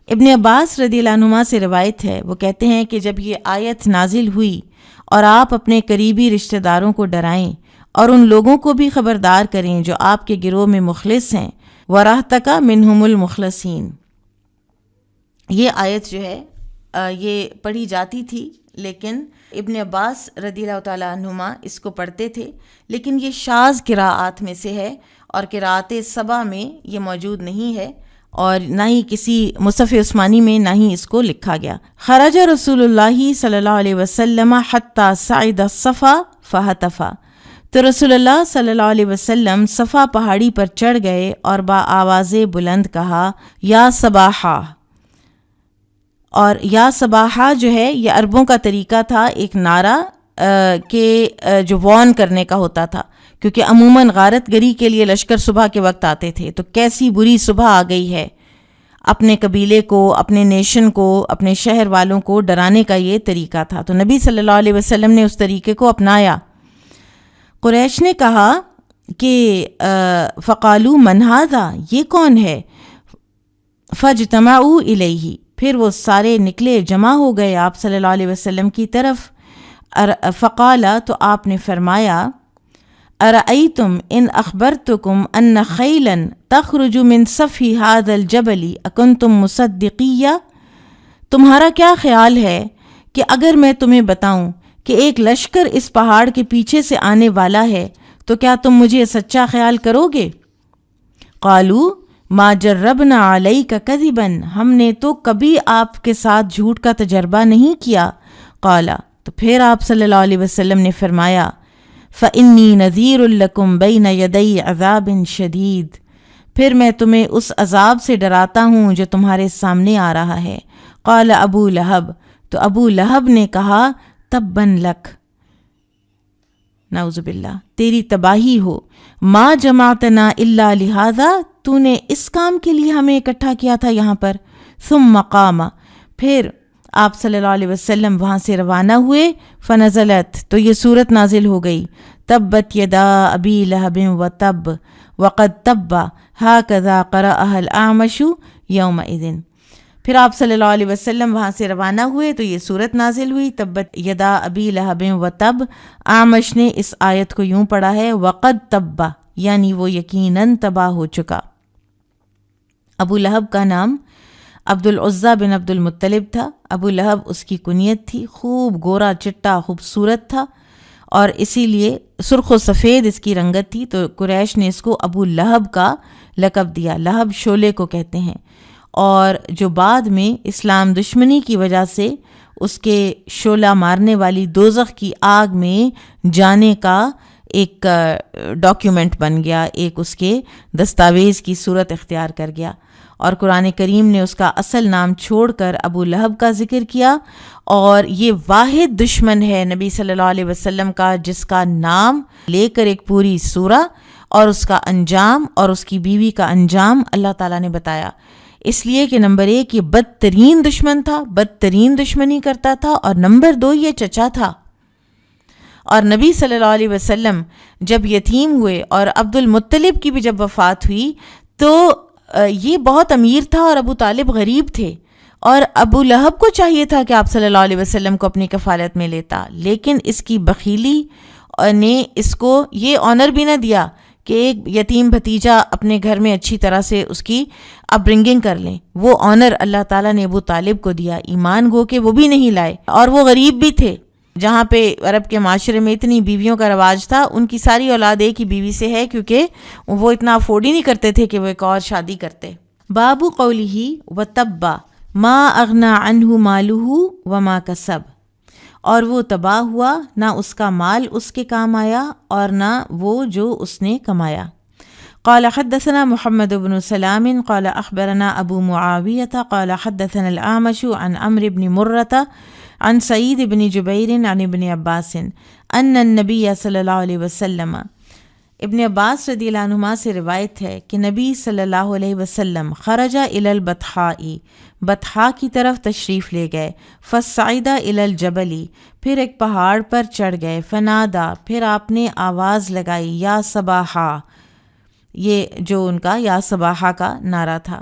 ابن عباس رضی اللہ عنہما سے روایت ہے، وہ کہتے ہیں کہ جب یہ آیت نازل ہوئی اور آپ اپنے قریبی رشتہ داروں کو ڈرائیں اور ان لوگوں کو بھی خبردار کریں جو آپ کے گروہ میں مخلص ہیں، وَرَحْتَكَ مِنْهُمُ الْمُخْلَصِينَ۔ یہ آیت جو ہے یہ پڑھی جاتی تھی، لیکن ابن عباس رضی اللہ تعالیٰ عنہما اس کو پڑھتے تھے، لیکن یہ شاذ قراءات میں سے ہے اور قراءت سبع میں یہ موجود نہیں ہے اور نہ ہی کسی مصحف عثمانی میں نہ ہی اس کو لکھا گیا۔ خرج رسول اللہ صلی اللہ علیہ وسلم حتی صعد الصفا فہتف، تو رسول اللہ صلی اللہ علیہ وسلم صفا پہاڑی پر چڑھ گئے اور با آواز بلند کہا یا صباحا۔ اور یا صباحا جو ہے یہ عربوں کا طریقہ تھا، ایک نعرہ کہ جو وارن کرنے کا ہوتا تھا، کیونکہ عموماً غارت گری کے لیے لشکر صبح کے وقت آتے تھے، تو کیسی بری صبح آ گئی ہے، اپنے قبیلے کو، اپنے نیشن کو، اپنے شہر والوں کو ڈرانے کا یہ طریقہ تھا۔ تو نبی صلی اللہ علیہ وسلم نے اس طریقے کو اپنایا۔ قریش نے کہا کہ فقالو من ھذا، یہ کون ہے؟ فاجتمعوا الیہ، پھر وہ سارے نکلے، جمع ہو گئے آپ صلی اللہ علیہ وسلم کی طرف۔ فقالا، تو آپ نے فرمایا ارأیتم ان اخبرتکم ان خیلا تخرج من صفی ھذا الجبل اکنتم مصدقیہ، تمہارا کیا خیال ہے کہ اگر میں تمہیں بتاؤں کہ ایک لشکر اس پہاڑ کے پیچھے سے آنے والا ہے تو کیا تم مجھے سچا خیال کرو گے؟ قالوا ما جربنا علیک کذبا، ہم نے تو کبھی آپ کے ساتھ جھوٹ کا تجربہ نہیں کیا۔ قالا، تو پھر آپ صلی اللہ علیہ وسلم نے فرمایا فإنی نذیر لکم بین یدی عذاب شدید، پھر میں تمہیں اس عذاب سے ڈراتا ہوں جو تمہارے سامنے آ رہا ہے۔ قال ابو لہب، تو ابو لہب نے کہا تبن لک، نعوذ باللہ، تیری تباہی ہو، ما جمعتنا الا لہذا، تو نے اس کام کے لیے ہمیں اکٹھا کیا تھا یہاں پر۔ ثم قام، پھر آپ صلی اللہ علیہ وسلم وہاں سے روانہ ہوئے۔ فنزلت، تو یہ صورت نازل ہو گئی، تبت یدا ابی لہب وتب وقد تب ھکذا قرأها الاعمش یومئذ۔ پھر آپ صلی اللہ علیہ وسلم وہاں سے روانہ ہوئے تو یہ صورت نازل ہوئی، تبت یدا ابی لہب وتب۔ اعمش نے اس آیت کو یوں پڑھا ہے وقد تب، یعنی وہ یقیناً تباہ ہو چکا۔ ابو لہب کا نام عبد العزیٰ بن عبد المطلب تھا۔ ابو لہب اس کی کنیت تھی، خوب گورا چٹا خوبصورت تھا اور اسی لیے سرخ و سفید اس کی رنگت تھی، تو قریش نے اس کو ابو لہب کا لقب دیا۔ لہب شعلے کو کہتے ہیں، اور جو بعد میں اسلام دشمنی کی وجہ سے اس کے شعلہ مارنے والی دوزخ کی آگ میں جانے کا ایک ڈاکیومنٹ بن گیا، ایک اس کے دستاویز کی صورت اختیار کر گیا۔ اور قرآن کریم نے اس کا اصل نام چھوڑ کر ابو لہب کا ذکر کیا، اور یہ واحد دشمن ہے نبی صلی اللہ علیہ وسلم کا جس کا نام لے کر ایک پوری سورہ اور اس کا انجام اور اس کی بیوی کا انجام اللہ تعالیٰ نے بتایا، اس لیے کہ نمبر 1 یہ بدترین دشمن تھا، بدترین دشمنی کرتا تھا، اور نمبر 2 یہ چچا تھا۔ اور نبی صلی اللہ علیہ وسلم جب یتیم ہوئے اور عبد المطلب کی بھی جب وفات ہوئی تو یہ بہت امیر تھا اور ابو طالب غریب تھے، اور ابو لہب کو چاہیے تھا کہ آپ صلی اللہ علیہ وسلم کو اپنی کفالت میں لیتا، لیکن اس کی بخیلی نے اس کو یہ آنر بھی نہ دیا کہ ایک یتیم بھتیجا اپنے گھر میں اچھی طرح سے اس کی اپ برنگنگ کر لیں۔ وہ آنر اللہ تعالیٰ نے ابو طالب کو دیا، ایمان گو کہ وہ بھی نہیں لائے، اور وہ غریب بھی تھے۔ جہاں پہ عرب کے معاشرے میں اتنی بیویوں کا رواج تھا، ان کی ساری اولاد ایک ہی بیوی سے ہے، کیونکہ وہ اتنا افورڈ ہی نہیں کرتے تھے کہ وہ ایک اور شادی کرتے۔ بابو قولہ وتبا ما اغنى عنہ مالہ وما کسب، اور وہ تباہ ہوا، نہ اس کا مال اس کے کام آیا اور نہ وہ جو اس نے کمایا۔ قال حدثنا محمد بن سلام قال اخبرنا ابو معاویہ قال حدثنا الاعمش عن عمرو بن مرة عن سعید بن جبیر عن ابن عباس ان النبی صلی اللہ علیہ وسلم، ابن عباس رضی اللہ عنہما سے روایت ہے کہ نبی صلی اللہ علیہ وسلم خرج الی البطحاء، بطحاء کی طرف تشریف لے گئے، فصعد الی الجبل، پھر ایک پہاڑ پر چڑھ گئے، فنادا، پھر آپ نے آواز لگائی، یا صباحا، یہ جو ان کا یا صباحا کا نعرہ تھا۔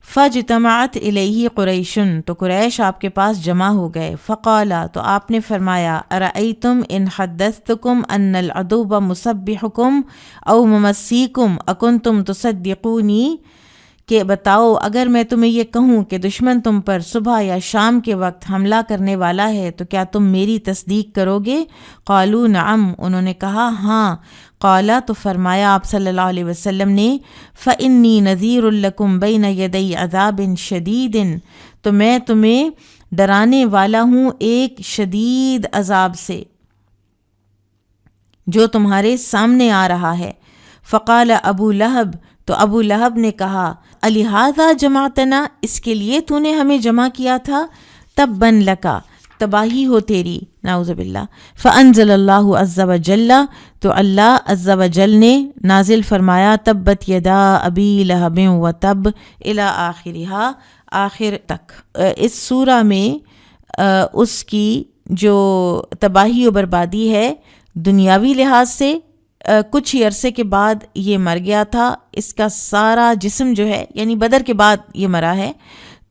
فاجتمعت الیہ قریشن، تو قریش آپ کے پاس جمع ہو گئے، فقالا، تو آپ نے فرمایا، ارأیتم ان حدثتکم ان العدو مسبحکم او ممسیکم اکنتم تصدقونی، کہ بتاؤ اگر میں تمہیں یہ کہوں کہ دشمن تم پر صبح یا شام کے وقت حملہ کرنے والا ہے تو کیا تم میری تصدیق کرو گے؟ قالوا نعم، انہوں نے کہا ہاں۔ قالا، تو فرمایا آپ صلی اللہ علیہ وسلم نے، فإنی نذیر لکم بین یدی عذاب شدید، تو میں تمہیں ڈرانے والا ہوں ایک شدید عذاب سے جو تمہارے سامنے آ رہا ہے۔ فقال ابو لہب، تو ابو لہب نے کہا، الہذا جمعتنا، اس کے لیے تو نے ہمیں جمع کیا تھا؟ تباً لکا، تباہی ہو تیری، نعوذ باللہ۔ فانزل اللہ عز وجل، تو اللہ عز وجل نے نازل فرمایا، تبت یدا ابی لہب وتب الی آخرہا، آخر تک۔ اس سورہ میں اس کی جو تباہی و بربادی ہے دنیاوی لحاظ سے، کچھ ہی عرصے کے بعد یہ مر گیا تھا، اس کا سارا جسم جو ہے، یعنی بدر کے بعد یہ مرا ہے،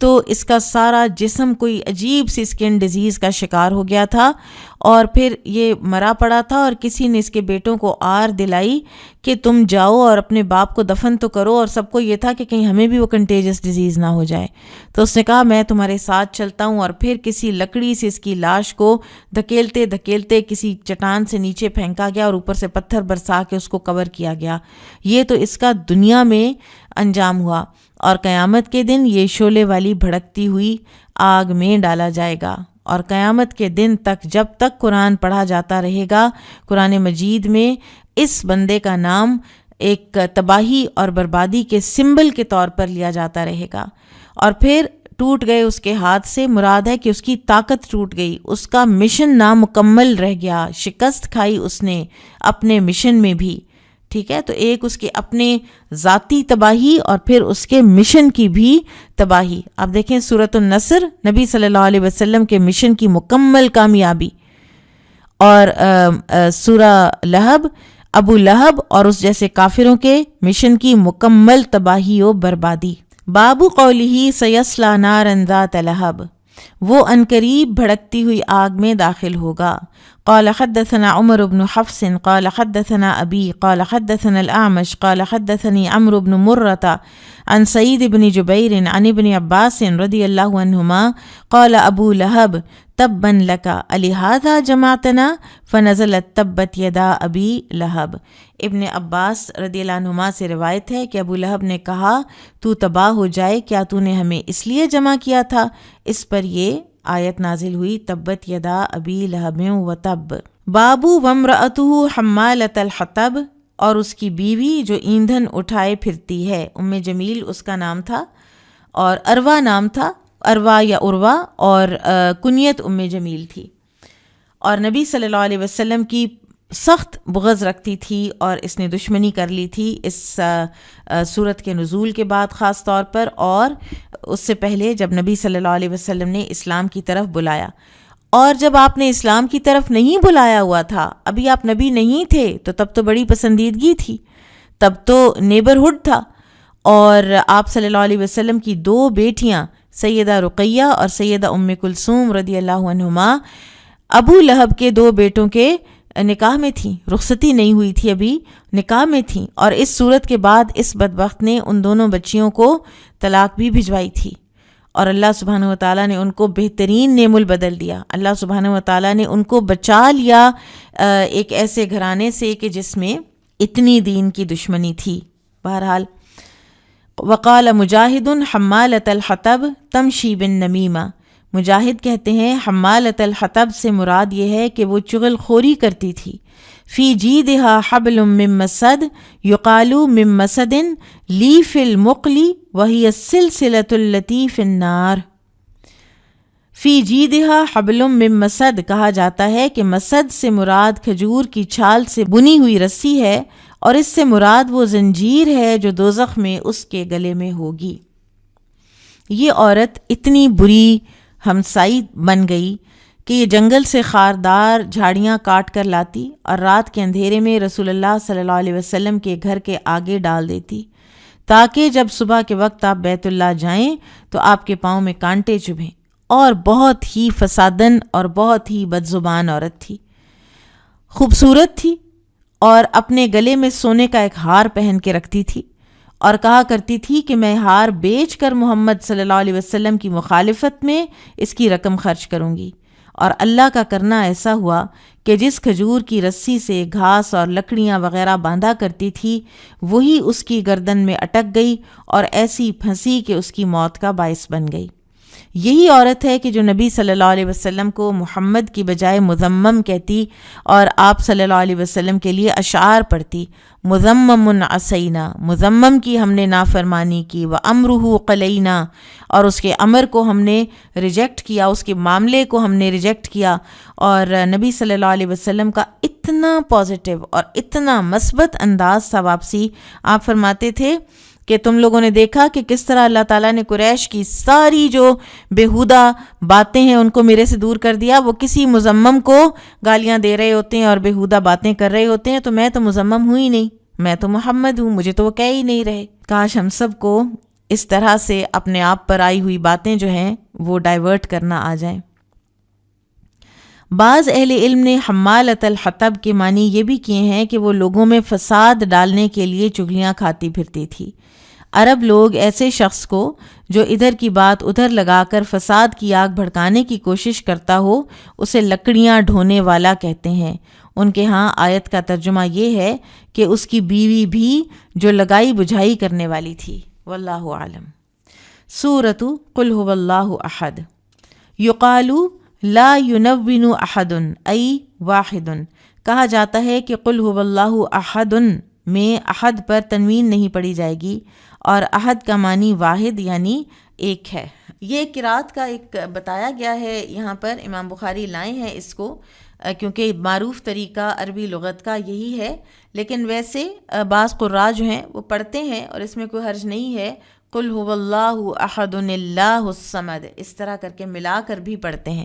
تو اس کا سارا جسم کوئی عجیب سی اسکن ڈیزیز کا شکار ہو گیا تھا، اور پھر یہ مرا پڑا تھا، اور کسی نے اس کے بیٹوں کو آر دلائی کہ تم جاؤ اور اپنے باپ کو دفن تو کرو، اور سب کو یہ تھا کہ کہیں ہمیں بھی وہ کنٹیجس ڈیزیز نہ ہو جائے۔ تو اس نے کہا میں تمہارے ساتھ چلتا ہوں، اور پھر کسی لکڑی سے اس کی لاش کو دھکیلتے دھکیلتے کسی چٹان سے نیچے پھینکا گیا، اور اوپر سے پتھر برسا کے اس کو کور کیا گیا۔ یہ تو اس کا دنیا میں انجام ہوا، اور قیامت کے دن یہ شعلے والی بھڑکتی ہوئی آگ میں ڈالا جائے گا، اور قیامت کے دن تک جب تک قرآن پڑھا جاتا رہے گا، قرآن مجید میں اس بندے کا نام ایک تباہی اور بربادی کے سمبل کے طور پر لیا جاتا رہے گا۔ اور پھر ٹوٹ گئے اس کے ہاتھ سے، مراد ہے کہ اس کی طاقت ٹوٹ گئی، اس کا مشن نامکمل رہ گیا، شکست کھائی اس نے اپنے مشن میں بھی، ٹھیک ہے۔ تو ایک اس کے اپنے ذاتی تباہی اور پھر اس کے مشن کی بھی تباہی۔ آپ دیکھیں سورۃ النصر، نبی صلی اللہ علیہ وسلم کے مشن کی مکمل کامیابی، اور سورہ لہب، ابو لہب اور اس جیسے کافروں کے مشن کی مکمل تباہی و بربادی۔ باب قولہ سیصلی نارا ذات لہب، وہ عنقریب بھڑکتی ہوئی آگ میں داخل ہوگا۔ قال حدثنا عمر بن حفص قال حدثنا ابی قال حدثنا الاعمش قال حدثني عمرو بن مرة عن سعید بن جبیر عن ابن عباس رضی اللہ عنہما قال ابو لہب تبا لک الہذا جمعتنا فنزلت تبت یدا ابی لہب۔ ابن عباس رضی اللہ عنہما سے روایت ہے کہ ابو لہب نے کہا، تو تباہ ہو جائے، کیا تو نے ہمیں اس لیے جمع کیا تھا؟ اس پر یہ آیت نازل ہوئی، تبت یدا ابی لہب وتب۔ بابو وامرأتہ حمالۃ الحطب، اور اس کی بیوی جو ایندھن اٹھائے پھرتی ہے، ام جمیل اس کا نام تھا، اور اروا نام تھا، اروا یا عروا، اور کنیت جمیل تھی، اور نبی صلی اللہ علیہ وسلم کی سخت بغض رکھتی تھی، اور اس نے دشمنی کر لی تھی اس صورت کے نزول کے بعد خاص طور پر، اور اس سے پہلے جب نبی صلی اللہ علیہ وسلم نے اسلام کی طرف بلایا. اور جب آپ نے اسلام کی طرف نہیں بلایا ہوا تھا، ابھی آپ نبی نہیں تھے، تو تب تو بڑی پسندیدگی تھی، تب تو نیبرہڈ تھا. اور آپ صلی اللہ علیہ وسلم کی 2 بیٹیاں سیدہ رقیہ اور سیدہ کلثوم رضی اللہ عنہما ابو لہب کے 2 بیٹوں کے نکاح میں تھیں، رخصتی نہیں ہوئی تھی، ابھی نکاح میں تھیں، اور اس صورت کے بعد اس بدبخت نے ان دونوں بچیوں کو طلاق بھی بھجوائی تھی، اور اللہ سبحانہ و تعالیٰ نے ان کو بہترین نعم البدل دیا. اللہ سبحانہ و تعالیٰ نے ان کو بچا لیا ایک ایسے گھرانے سے کہ جس میں اتنی دین کی دشمنی تھی. بہرحال وقال مجاہد حمالۃ الحطب تمشی بالنمیمہ، مجاہد کہتے ہیں حمالۃ الحطب سے مراد یہ ہے کہ وہ چغل خوری کرتی تھی. فی جیدہا حبل من مسد یقال من مسد لیف المقلی وہی السلسلۃ التی فی النار. فی جیدہا حبل من مسد کہا جاتا ہے کہ مسد سے مراد کھجور کی چھال سے بنی ہوئی رسی ہے، اور اس سے مراد وہ زنجیر ہے جو دوزخ میں اس کے گلے میں ہوگی. یہ عورت اتنی بری ہمسائی بن گئی کہ یہ جنگل سے خاردار جھاڑیاں کاٹ کر لاتی اور رات کے اندھیرے میں رسول اللہ صلی اللہ علیہ وسلم کے گھر کے آگے ڈال دیتی، تاکہ جب صبح کے وقت آپ بیت اللہ جائیں تو آپ کے پاؤں میں کانٹے چبھیں. اور بہت ہی فسادن اور بہت ہی بدزبان عورت تھی، خوبصورت تھی، اور اپنے گلے میں سونے کا ایک ہار پہن کے رکھتی تھی، اور کہا کرتی تھی کہ میں ہار بیچ کر محمد صلی اللہ علیہ وسلم کی مخالفت میں اس کی رقم خرچ کروں گی. اور اللہ کا کرنا ایسا ہوا کہ جس کھجور کی رسی سے گھاس اور لکڑیاں وغیرہ باندھا کرتی تھی وہی اس کی گردن میں اٹک گئی اور ایسی پھنسی کہ اس کی موت کا باعث بن گئی. یہی عورت ہے کہ جو نبی صلی اللہ علیہ وسلم کو محمد کی بجائے مذمم کہتی اور آپ صلی اللہ علیہ وسلم کے لیے اشعار پڑھتی. مذمم عصینا، مذمم کی ہم نے نافرمانی کی، وامرہ قلینا، اور اس کے امر کو ہم نے ریجیکٹ کیا، اس کے معاملے کو ہم نے ریجیکٹ کیا. اور نبی صلی اللہ علیہ وسلم کا اتنا پازیٹیو اور اتنا مثبت انداز تھا واپسی. آپ فرماتے تھے کہ تم لوگوں نے دیکھا کہ کس طرح اللہ تعالیٰ نے قریش کی ساری جو بیہودہ باتیں ہیں ان کو میرے سے دور کر دیا. وہ کسی مذمم کو گالیاں دے رہے ہوتے ہیں اور بیہودہ باتیں کر رہے ہوتے ہیں، تو میں تو مذمم ہوئی نہیں، میں تو محمد ہوں، مجھے تو وہ کہہ ہی نہیں رہے. کاش ہم سب کو اس طرح سے اپنے آپ پر آئی ہوئی باتیں جو ہیں وہ ڈائیورٹ کرنا آ جائیں. بعض اہل علم نے حمالۃ الحطب کے معنی یہ بھی کیے ہیں کہ وہ لوگوں میں فساد ڈالنے کے لیے چغلیاں کھاتی پھرتی تھی. عرب لوگ ایسے شخص کو جو ادھر کی بات ادھر لگا کر فساد کی آگ بھڑکانے کی کوشش کرتا ہو اسے لکڑیاں ڈھونے والا کہتے ہیں. ان کے ہاں آیت کا ترجمہ یہ ہے کہ اس کی بیوی بھی جو لگائی بجھائی کرنے والی تھی. واللہ عالم. سورۃ قل هو اللہ احد. یقال لا ینون احد ای واحد، کہا جاتا ہے کہ قل هو اللہ احد میں احد پر تنوین نہیں پڑی جائے گی، اور احد کا معنی واحد یعنی ایک ہے. یہ قرات کا ایک بتایا گیا ہے یہاں پر، امام بخاری لائے ہیں اس کو کیونکہ معروف طریقہ عربی لغت کا یہی ہے، لیکن ویسے بعض قراء جو ہیں وہ پڑھتے ہیں اور اس میں کوئی حرج نہیں ہے، قل هو اللہ احد اللہ الصمد، اس طرح کر کے ملا کر بھی پڑھتے ہیں.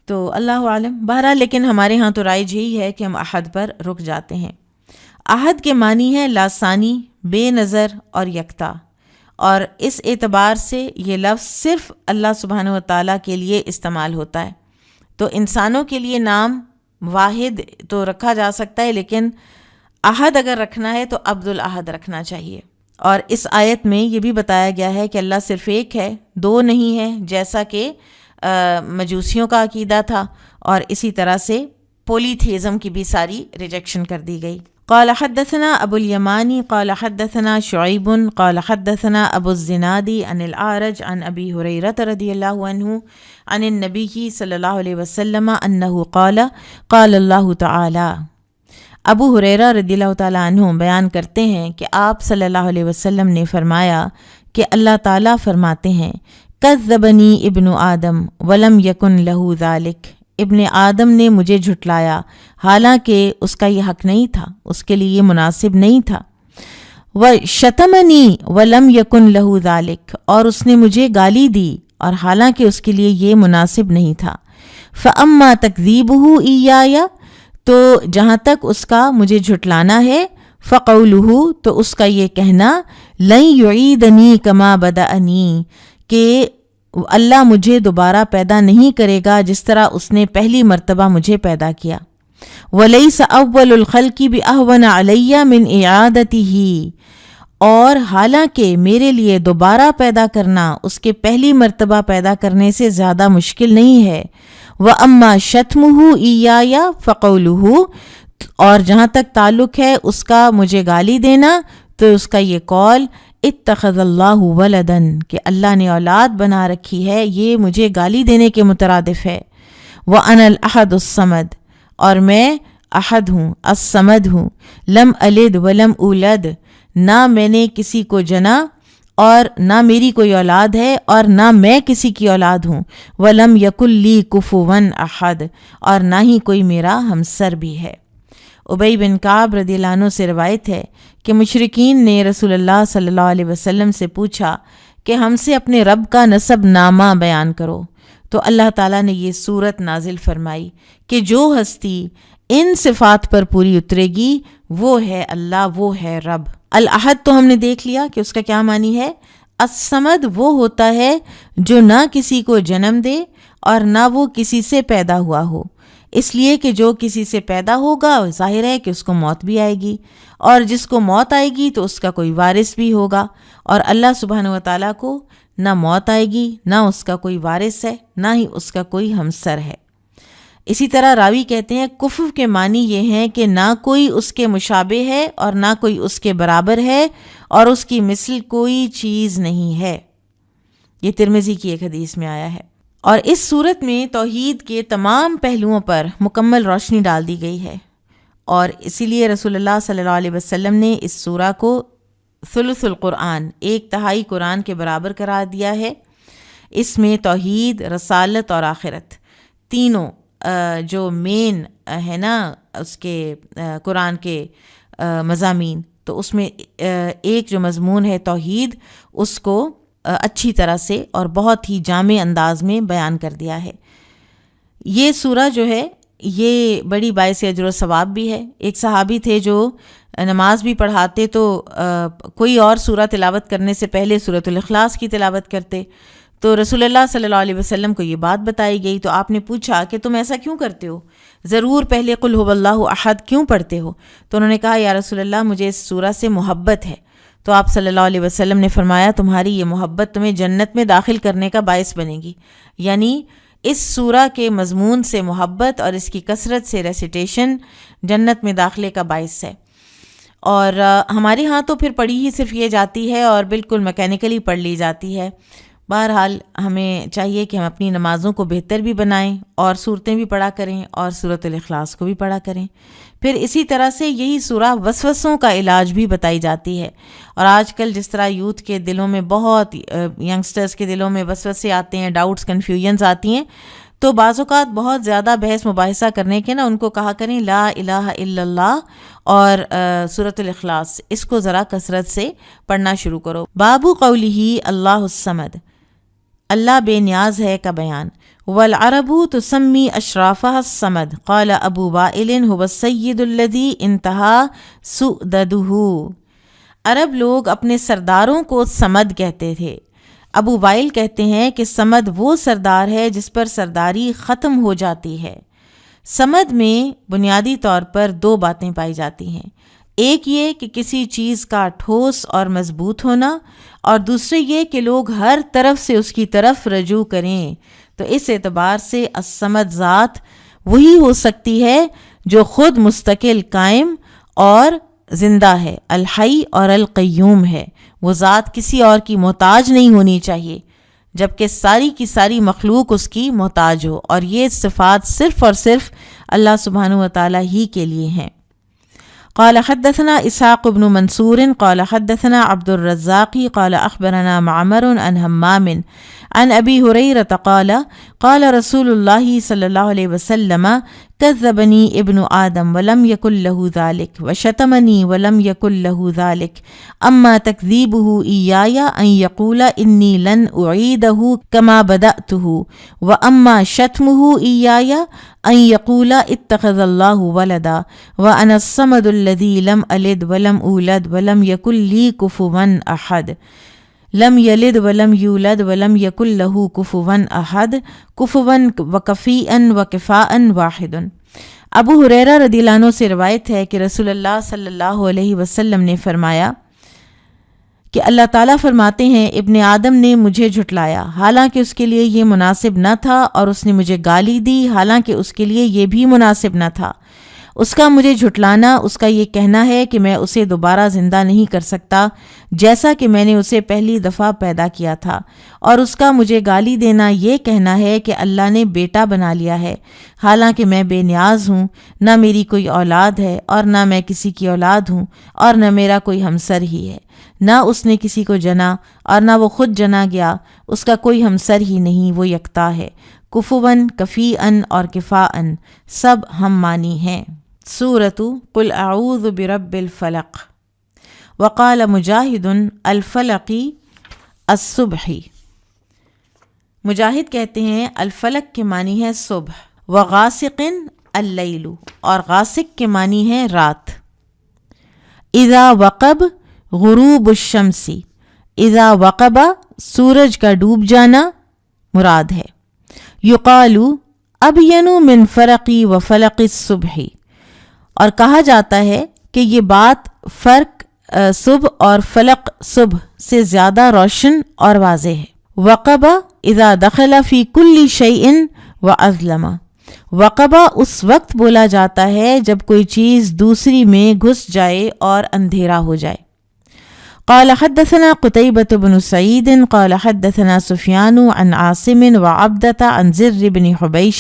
تو اللہ عالم. بہرحال لیکن ہمارے ہاں تو رائج یہی ہے کہ ہم احد پر رک جاتے ہیں. احد کے معنی ہے لاسانی، بے نظر اور یکتا، اور اس اعتبار سے یہ لفظ صرف اللہ سبحانہ و تعالیٰ کے لیے استعمال ہوتا ہے. تو انسانوں کے لیے نام واحد تو رکھا جا سکتا ہے، لیکن احد اگر رکھنا ہے تو عبد الاحد رکھنا چاہیے. اور اس آیت میں یہ بھی بتایا گیا ہے کہ اللہ صرف ایک ہے، دو نہیں ہے، جیسا کہ مجوسیوں کا عقیدہ تھا، اور اسی طرح سے پولی تھیزم کی بھی ساری ریجیکشن کر دی گئی. قال حدثنا ابو الیمانی قال حدثنا شعیب قال حدثنا ابو الزناد عن الاعرج عن ابی ہریرہ رضی اللہ عنہ عن النبی صلی اللہ علیہ وسلم انہ قال قال اللہ تعالی. ابو ہریرہ رضی اللہ تعالیٰ عنہ بیان کرتے ہیں کہ آپ صلی اللہ علیہ وسلم نے فرمایا کہ اللہ تعالیٰ فرماتے ہیں کذبنی ابن آدم ولم یکن لہ ذالک، ابن آدم نے مجھے جھٹلایا حالانکہ اس کا یہ حق نہیں تھا، اس کے لیے یہ مناسب نہیں تھا، وشتمنی ولم یکن لہ ذالک، اور اس نے مجھے گالی دی اور حالانکہ اس کے لیے یہ مناسب نہیں تھا، فاما تکذیبہ ایایا، تو جہاں تک اس کا مجھے جھٹلانا ہے، فقولہ، تو اس کا یہ کہنا، لن یعیدنی کما بدأنی، کہ اللہ مجھے دوبارہ پیدا نہیں کرے گا جس طرح اس نے پہلی مرتبہ مجھے پیدا کیا، ولیس اول الخلق باہون علی من اعادتہ، اور حالانکہ میرے لیے دوبارہ پیدا کرنا اس کے پہلی مرتبہ پیدا کرنے سے زیادہ مشکل نہیں ہے، وَأَمَّا شَتْمُهُ إِيَّايَ فَقَوْلُهُ، اور جہاں تک تعلق ہے اس کا مجھے گالی دینا، تو اس کا یہ قول اتخذ اللہ ولدن، کہ اللہ نے اولاد بنا رکھی ہے، یہ مجھے گالی دینے کے مترادف ہے، وَأَنَا الْأَحَدُ الصَّمَدُ، اور میں احد ہوں، الصمد ہوں، لم الد ولم اولد، نہ میں نے کسی کو جنا اور نہ میری کوئی اولاد ہے اور نہ میں کسی کی اولاد ہوں، ولم یکن لی کفوا احد، اور نہ ہی کوئی میرا ہمسر بھی ہے۔ ابی بن کعب رضی اللہ عنہ سے روایت ہے کہ مشرکین نے رسول اللہ صلی اللہ علیہ وسلم سے پوچھا کہ ہم سے اپنے رب کا نسب نامہ بیان کرو، تو اللہ تعالیٰ نے یہ صورت نازل فرمائی کہ جو ہستی ان صفات پر پوری اترے گی وہ ہے اللہ، وہ ہے رب۔ الاحد تو ہم نے دیکھ لیا کہ اس کا کیا معنی ہے۔ الصمد وہ ہوتا ہے جو نہ کسی کو جنم دے اور نہ وہ کسی سے پیدا ہوا ہو، اس لیے کہ جو کسی سے پیدا ہوگا ظاہر ہے کہ اس کو موت بھی آئے گی، اور جس کو موت آئے گی تو اس کا کوئی وارث بھی ہوگا، اور اللہ سبحانہ و تعالیٰ کو نہ موت آئے گی، نہ اس کا کوئی وارث ہے، نہ ہی اس کا کوئی ہمسر ہے۔ اسی طرح راوی کہتے ہیں کفو کے معنی یہ ہیں کہ نہ کوئی اس کے مشابہ ہے اور نہ کوئی اس کے برابر ہے، اور اس کی مثل کوئی چیز نہیں ہے۔ یہ ترمذی کی ایک حدیث میں آیا ہے۔ اور اس صورت میں توحید کے تمام پہلوؤں پر مکمل روشنی ڈال دی گئی ہے، اور اسی لیے رسول اللہ صلی اللہ علیہ وسلم نے اس سورہ کو ثلث القرآن، ایک تہائی قرآن کے برابر قرار دیا ہے۔ اس میں توحید، رسالت اور آخرت تینوں جو مین ہے نا اس کے قرآن کے مضامین، تو اس میں ایک جو مضمون ہے توحید، اس کو اچھی طرح سے اور بہت ہی جامع انداز میں بیان کر دیا ہے۔ یہ سورہ جو ہے یہ بڑی باعث اجر و ثواب بھی ہے۔ ایک صحابی تھے جو نماز بھی پڑھاتے تو کوئی اور سورہ تلاوت کرنے سے پہلے سورۃ الاخلاص کی تلاوت کرتے، تو رسول اللہ صلی اللہ علیہ وسلم کو یہ بات بتائی گئی، تو آپ نے پوچھا کہ تم ایسا کیوں کرتے ہو، ضرور پہلے قل هو اللہ احد کیوں پڑھتے ہو؟ تو انہوں نے کہا یا رسول اللہ مجھے اس سورہ سے محبت ہے۔ تو آپ صلی اللہ علیہ وسلم نے فرمایا تمہاری یہ محبت تمہیں جنت میں داخل کرنے کا باعث بنے گی، یعنی اس سورہ کے مضمون سے محبت اور اس کی کثرت سے ریسیٹیشن جنت میں داخلے کا باعث ہے۔ اور ہمارے ہاں تو پھر پڑھی ہی صرف یہ جاتی ہے اور بالکل میکینیکلی پڑھ لی جاتی ہے۔ بہرحال ہمیں چاہیے کہ ہم اپنی نمازوں کو بہتر بھی بنائیں اور صورتیں بھی پڑھا کریں اور سورۃ الاخلاص کو بھی پڑھا کریں۔ پھر اسی طرح سے یہی سورہ وسوسوں کا علاج بھی بتائی جاتی ہے، اور آج کل جس طرح یوتھ کے دلوں میں بہت ینگسٹرز کے دلوں میں وسوسے آتے ہیں، ڈاؤٹس، کنفیوژنز آتی ہیں، تو بعض اوقات بہت زیادہ بحث مباحثہ کرنے کے نا ان کو کہا کریں لا الہ الا اللہ اور سورۃ الاخلاص، اس کو ذرا کثرت سے پڑھنا شروع کرو۔ باب قولہ اللہ الصمد، اللہ بے نیاز ہے کا بیان۔ والعرب تسمی اشرافها الصمد قال ابو وائل هو السید الذی انتہى سؤدده، عرب لوگ اپنے سرداروں کو صمد کہتے تھے۔ ابو وائل کہتے ہیں کہ صمد وہ سردار ہے جس پر سرداری ختم ہو جاتی ہے۔ صمد میں بنیادی طور پر دو باتیں پائی جاتی ہیں، ایک یہ کہ کسی چیز کا ٹھوس اور مضبوط ہونا، اور دوسرے یہ کہ لوگ ہر طرف سے اس کی طرف رجوع کریں۔ تو اس اعتبار سے الصمد ذات وہی ہو سکتی ہے جو خود مستقل، قائم اور زندہ ہے، الحی اور القیوم ہے۔ وہ ذات کسی اور کی محتاج نہیں ہونی چاہیے، جبکہ ساری کی ساری مخلوق اس کی محتاج ہو، اور یہ صفات صرف اور صرف اللہ سبحانہ و تعالیٰ ہی کے لیے ہیں۔ قال حدثنا اسحاق بن منصور قال حدثنا عبد الرزاق قال اخبرنا معمر عن همام عن ابي هريرة قال قال رسول الله صلى الله عليه وسلم كذبني ابن آدم ولم يكن له ذلك وشتمني ولم يكن له ذلك اما تكذيبه إياي ان يقول اني لن اعيده كما بدأته واما شتمه إياي ان يقول اتخذ الله ولدا وانا الصمد الذي لم ألد ولم أولد ولم يكن لي كفوا أحد لم یلد ولم یولد ولم یکن لہ کفوا احد کفوا وکفیئا وکفاء واحد۔ ابو ہریرہ رضی اللہ عنہ سے روایت ہے کہ رسول اللہ صلی اللہ علیہ وسلم نے فرمایا کہ اللہ تعالیٰ فرماتے ہیں ابن آدم نے مجھے جھٹلایا حالانکہ اس کے لیے یہ مناسب نہ تھا، اور اس نے مجھے گالی دی حالانکہ اس کے لیے یہ بھی مناسب نہ تھا۔ اس کا مجھے جھٹلانا اس کا یہ کہنا ہے کہ میں اسے دوبارہ زندہ نہیں کر سکتا جیسا کہ میں نے اسے پہلی دفعہ پیدا کیا تھا، اور اس کا مجھے گالی دینا یہ کہنا ہے کہ اللہ نے بیٹا بنا لیا ہے حالانکہ میں بے نیاز ہوں، نہ میری کوئی اولاد ہے اور نہ میں کسی کی اولاد ہوں، اور نہ میرا کوئی ہمسر ہی ہے، نہ اس نے کسی کو جنا اور نہ وہ خود جنا گیا، اس کا کوئی ہمسر ہی نہیں، وہ یکتا ہے۔ کفواً، کفیئن اور کفاءن سب ہم معنی ہیں۔ سورۃ قل اعوذ برب الفلق۔ وقال مجاہد الفلقی الصبحی، مجاہد کہتے ہیں الفلق کے معنی ہے صبح، وغاسق اللیل، اور غاسق کے معنی ہے رات۔ اذا وقب غروب الشمس، اذا وقب سورج کا ڈوب جانا مراد ہے۔ یقال ابین من فرقی و فلق الصبح، اور کہا جاتا ہے کہ یہ بات فرق صبح اور فلق صبح سے زیادہ روشن اور واضح ہے۔ وقبہ اذا دخل فی کل شیء واظلم، وقبہ اس وقت بولا جاتا ہے جب کوئی چیز دوسری میں گھس جائے اور اندھیرا ہو جائے۔ قال حدثنا قتيبة بن سعيد قال حدثنا سفيان عن عاصم وعبدة عن زر بن حبيش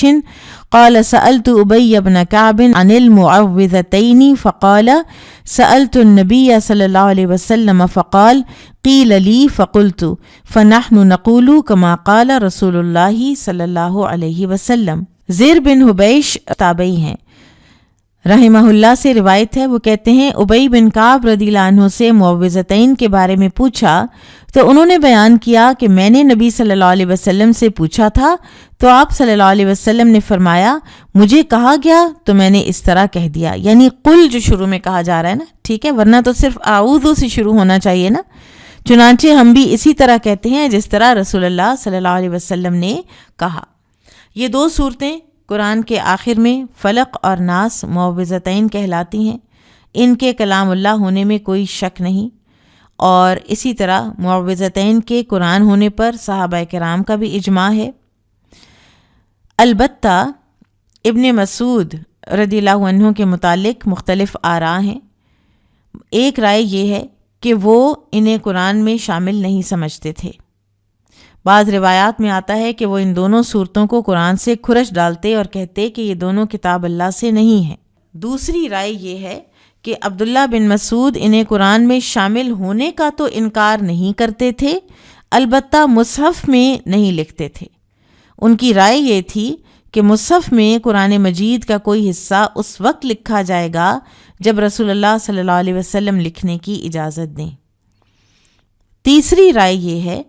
قال سألت أبي بن كعب عن المعوذتين فقال سألت النبي صلى الله عليه وسلم فقال قيل لي فقلت فنحن نقول كما قال رسول الله صلى الله عليه وسلم۔ زر بن حبیش تابعی ہیں، رحمہ اللہ سے روایت ہے، وہ کہتے ہیں ابی بن کعب رضی اللہ عنہ سے معوذتین کے بارے میں پوچھا تو انہوں نے بیان کیا کہ میں نے نبی صلی اللہ علیہ وسلم سے پوچھا تھا تو آپ صلی اللہ علیہ وسلم نے فرمایا مجھے کہا گیا تو میں نے اس طرح کہہ دیا، یعنی قل جو شروع میں کہا جا رہا ہے نا، ٹھیک ہے، ورنہ تو صرف اعوذ سے شروع ہونا چاہیے نا، چنانچہ ہم بھی اسی طرح کہتے ہیں جس طرح رسول اللہ صلی اللہ علیہ وسلم نے کہا۔ یہ دو صورتیں قرآن کے آخر میں فلق اور ناس معوذتین کہلاتی ہیں، ان کے کلام اللہ ہونے میں کوئی شک نہیں، اور اسی طرح معوذتین کے قرآن ہونے پر صحابہ کرام کا بھی اجماع ہے۔ البتہ ابن مسعود رضی اللہ عنہ کے متعلق مختلف آراء ہیں۔ ایک رائے یہ ہے کہ وہ انہیں قرآن میں شامل نہیں سمجھتے تھے۔ بعض روایات میں آتا ہے کہ وہ ان دونوں صورتوں کو قرآن سے کھرچ ڈالتے اور کہتے کہ یہ دونوں کتاب اللہ سے نہیں ہیں۔ دوسری رائے یہ ہے کہ عبداللہ بن مسعود انہیں قرآن میں شامل ہونے کا تو انکار نہیں کرتے تھے، البتہ مصحف میں نہیں لکھتے تھے۔ ان کی رائے یہ تھی کہ مصحف میں قرآن مجید کا کوئی حصہ اس وقت لکھا جائے گا جب رسول اللہ صلی اللہ علیہ وسلم لکھنے کی اجازت دیں۔ تیسری رائے یہ ہے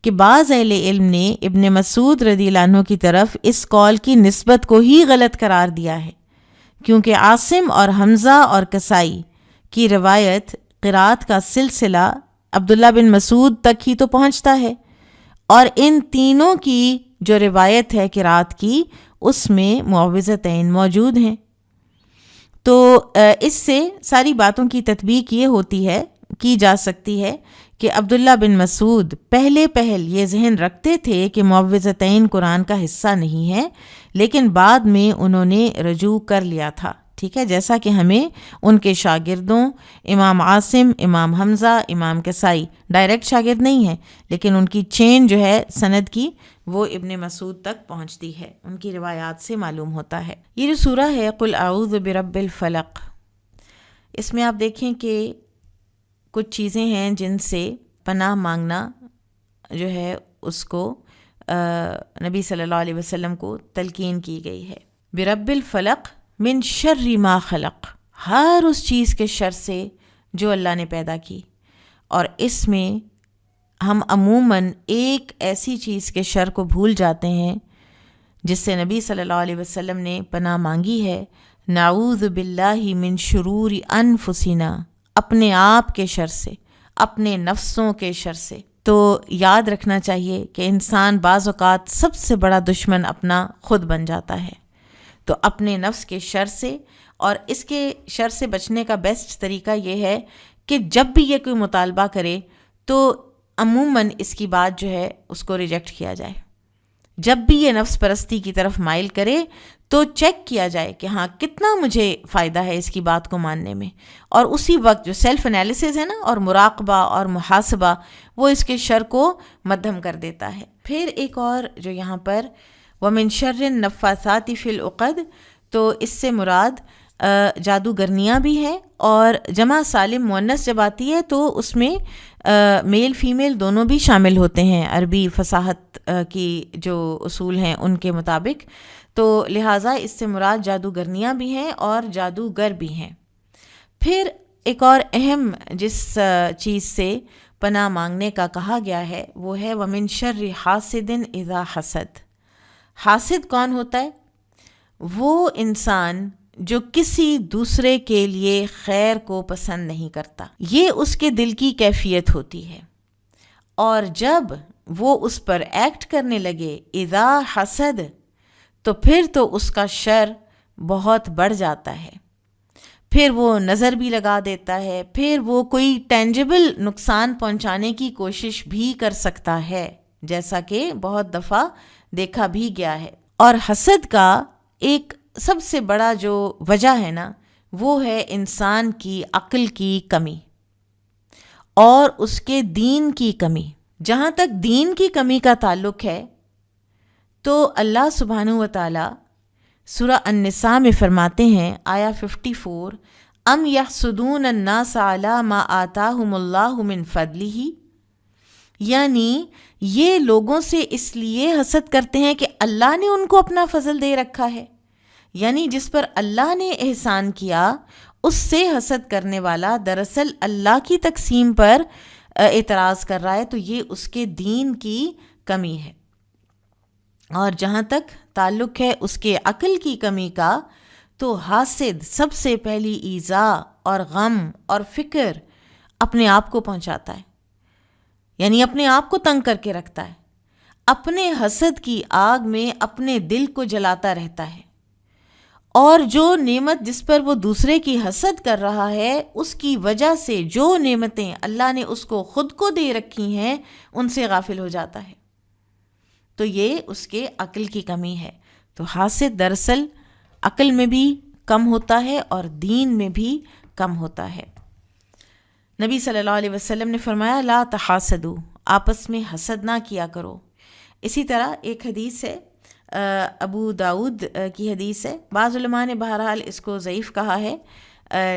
کہ بعض اہل علم نے ابن مسعود رضی اللہ عنہ کی طرف اس قول کی نسبت کو ہی غلط قرار دیا ہے، کیونکہ عاصم اور حمزہ اور کسائی کی روایت قرات کا سلسلہ عبداللہ بن مسعود تک ہی تو پہنچتا ہے، اور ان تینوں کی جو روایت ہے قرات کی اس میں معوذتین موجود ہیں۔ تو اس سے ساری باتوں کی تطبیق یہ ہوتی ہے، کی جا سکتی ہے کہ عبداللہ بن مسعود پہل یہ ذہن رکھتے تھے کہ معوذتین قرآن کا حصہ نہیں ہے، لیکن بعد میں انہوں نے رجوع کر لیا تھا، ٹھیک ہے، جیسا کہ ہمیں ان کے شاگردوں امام عاصم، امام حمزہ، امام کسائی ڈائریکٹ شاگرد نہیں ہیں، لیکن ان کی چین جو ہے سند کی وہ ابن مسعود تک پہنچتی ہے، ان کی روایات سے معلوم ہوتا ہے۔ یہ جو سورہ ہے قل اعوذ برب الفلق، اس میں آپ دیکھیں کہ کچھ چیزیں ہیں جن سے پناہ مانگنا جو ہے اس کو نبی صلی اللہ علیہ وسلم کو تلقین کی گئی ہے. برب الفلق من شر ما خلق، ہر اس چیز کے شر سے جو اللہ نے پیدا کی. اور اس میں ہم عموماً ایک ایسی چیز کے شر کو بھول جاتے ہیں جس سے نبی صلی اللہ علیہ وسلم نے پناہ مانگی ہے. نعوذ باللہ من شرور انفسنا، اپنے آپ کے شر سے، اپنے نفسوں کے شر سے. تو یاد رکھنا چاہیے کہ انسان بعض اوقات سب سے بڑا دشمن اپنا خود بن جاتا ہے. تو اپنے نفس کے شر سے، اور اس کے شر سے بچنے کا بیسٹ طریقہ یہ ہے کہ جب بھی یہ کوئی مطالبہ کرے تو عموماً اس کی بات جو ہے اس کو ریجیکٹ کیا جائے. جب بھی یہ نفس پرستی کی طرف مائل کرے تو چیک کیا جائے کہ ہاں کتنا مجھے فائدہ ہے اس کی بات کو ماننے میں، اور اسی وقت جو سیلف انالیسز ہے نا، اور مراقبہ اور محاسبہ، وہ اس کے شر کو مدھم کر دیتا ہے. پھر ایک اور جو یہاں پر وَمِن شَرِّ النَّفَّاثَاتِ فِي الْعُقَدِ، تو اس سے مراد جادوگرنیاں بھی ہیں، اور جمع سالم مؤنث جب آتی ہے تو اس میں میل فیمیل دونوں بھی شامل ہوتے ہیں عربی فصاحت کی جو اصول ہیں ان کے مطابق. تو لہٰذا اس سے مراد جادوگرنیاں بھی ہیں اور جادوگر بھی ہیں. پھر ایک اور اہم جس چیز سے پناہ مانگنے کا کہا گیا ہے وہ ہے وَمِن شَرِّ حَاسِدٍ إِذَا حَسَدَ. حاسد کون ہوتا ہے؟ وہ انسان جو کسی دوسرے کے لیے خیر کو پسند نہیں کرتا. یہ اس کے دل کی کیفیت ہوتی ہے، اور جب وہ اس پر ایکٹ کرنے لگے اذا حسد، تو پھر تو اس کا شر بہت بڑھ جاتا ہے. پھر وہ نظر بھی لگا دیتا ہے، پھر وہ کوئی ٹینجیبل نقصان پہنچانے کی کوشش بھی کر سکتا ہے، جیسا کہ بہت دفعہ دیکھا بھی گیا ہے. اور حسد کا ایک سب سے بڑا جو وجہ ہے نا، وہ ہے انسان کی عقل کی کمی اور اس کے دین کی کمی. جہاں تک دین کی کمی کا تعلق ہے تو اللہ سبحانہ و تعالی سورہ النساء میں فرماتے ہیں آیا 54، ام یحسدون الناس علی ما آتاہم اللہ من فضلہ، یعنی یہ لوگوں سے اس لیے حسد کرتے ہیں کہ اللہ نے ان کو اپنا فضل دے رکھا ہے. یعنی جس پر اللہ نے احسان کیا اس سے حسد کرنے والا دراصل اللہ کی تقسیم پر اعتراض کر رہا ہے، تو یہ اس کے دین کی کمی ہے. اور جہاں تک تعلق ہے اس کے عقل کی کمی کا، تو حاسد سب سے پہلی ایذا اور غم اور فکر اپنے آپ کو پہنچاتا ہے، یعنی اپنے آپ کو تنگ کر کے رکھتا ہے، اپنے حسد کی آگ میں اپنے دل کو جلاتا رہتا ہے. اور جو نعمت جس پر وہ دوسرے کی حسد کر رہا ہے، اس کی وجہ سے جو نعمتیں اللہ نے اس کو خود کو دے رکھی ہیں ان سے غافل ہو جاتا ہے. تو یہ اس کے عقل کی کمی ہے. تو حاسد دراصل عقل میں بھی کم ہوتا ہے اور دین میں بھی کم ہوتا ہے. نبی صلی اللہ علیہ وسلم نے فرمایا لا تحاسدوا، آپس میں حسد نہ کیا کرو. اسی طرح ایک حدیث ہے، ابو داؤد کی حدیث ہے، بعض علماء نے بہرحال اس کو ضعیف کہا ہے،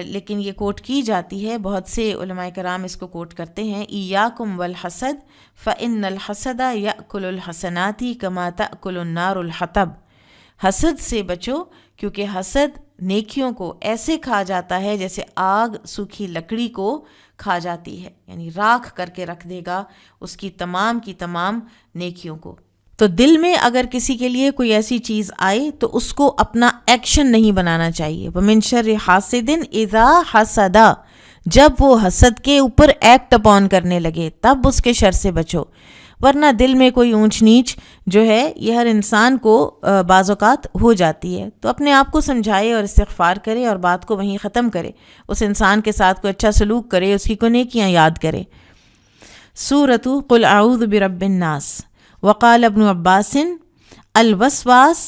لیکن یہ کوٹ کی جاتی ہے، بہت سے علماء کرام اس کو کوٹ کرتے ہیں، ایاکم والحسد فإن الحسد یأکل الحسنات کما تأکل النار الحطب. حسد سے بچو کیونکہ حسد نیکیوں کو ایسے کھا جاتا ہے جیسے آگ سوکھی لکڑی کو کھا جاتی ہے، یعنی راکھ کر کے رکھ دے گا اس کی تمام نیکیوں کو. تو دل میں اگر کسی کے لیے کوئی ایسی چیز آئے تو اس کو اپنا ایکشن نہیں بنانا چاہیے. وَمِن شَرِّ حَاسِدٍ إِذَا حَسَدَ، جب وہ حسد کے اوپر ایکٹ اپون کرنے لگے تب اس کے شر سے بچو. ورنہ دل میں کوئی اونچ نیچ جو ہے یہ ہر انسان کو بعض اوقات ہو جاتی ہے، تو اپنے آپ کو سمجھائے اور استغفار کرے اور بات کو وہیں ختم کرے. اس انسان کے ساتھ کوئی اچھا سلوک کرے، اس کی کوئی نیکیاں یاد کرے. سورۃ قل اعوذ برب الناس. وقال ابن عباس الوسواس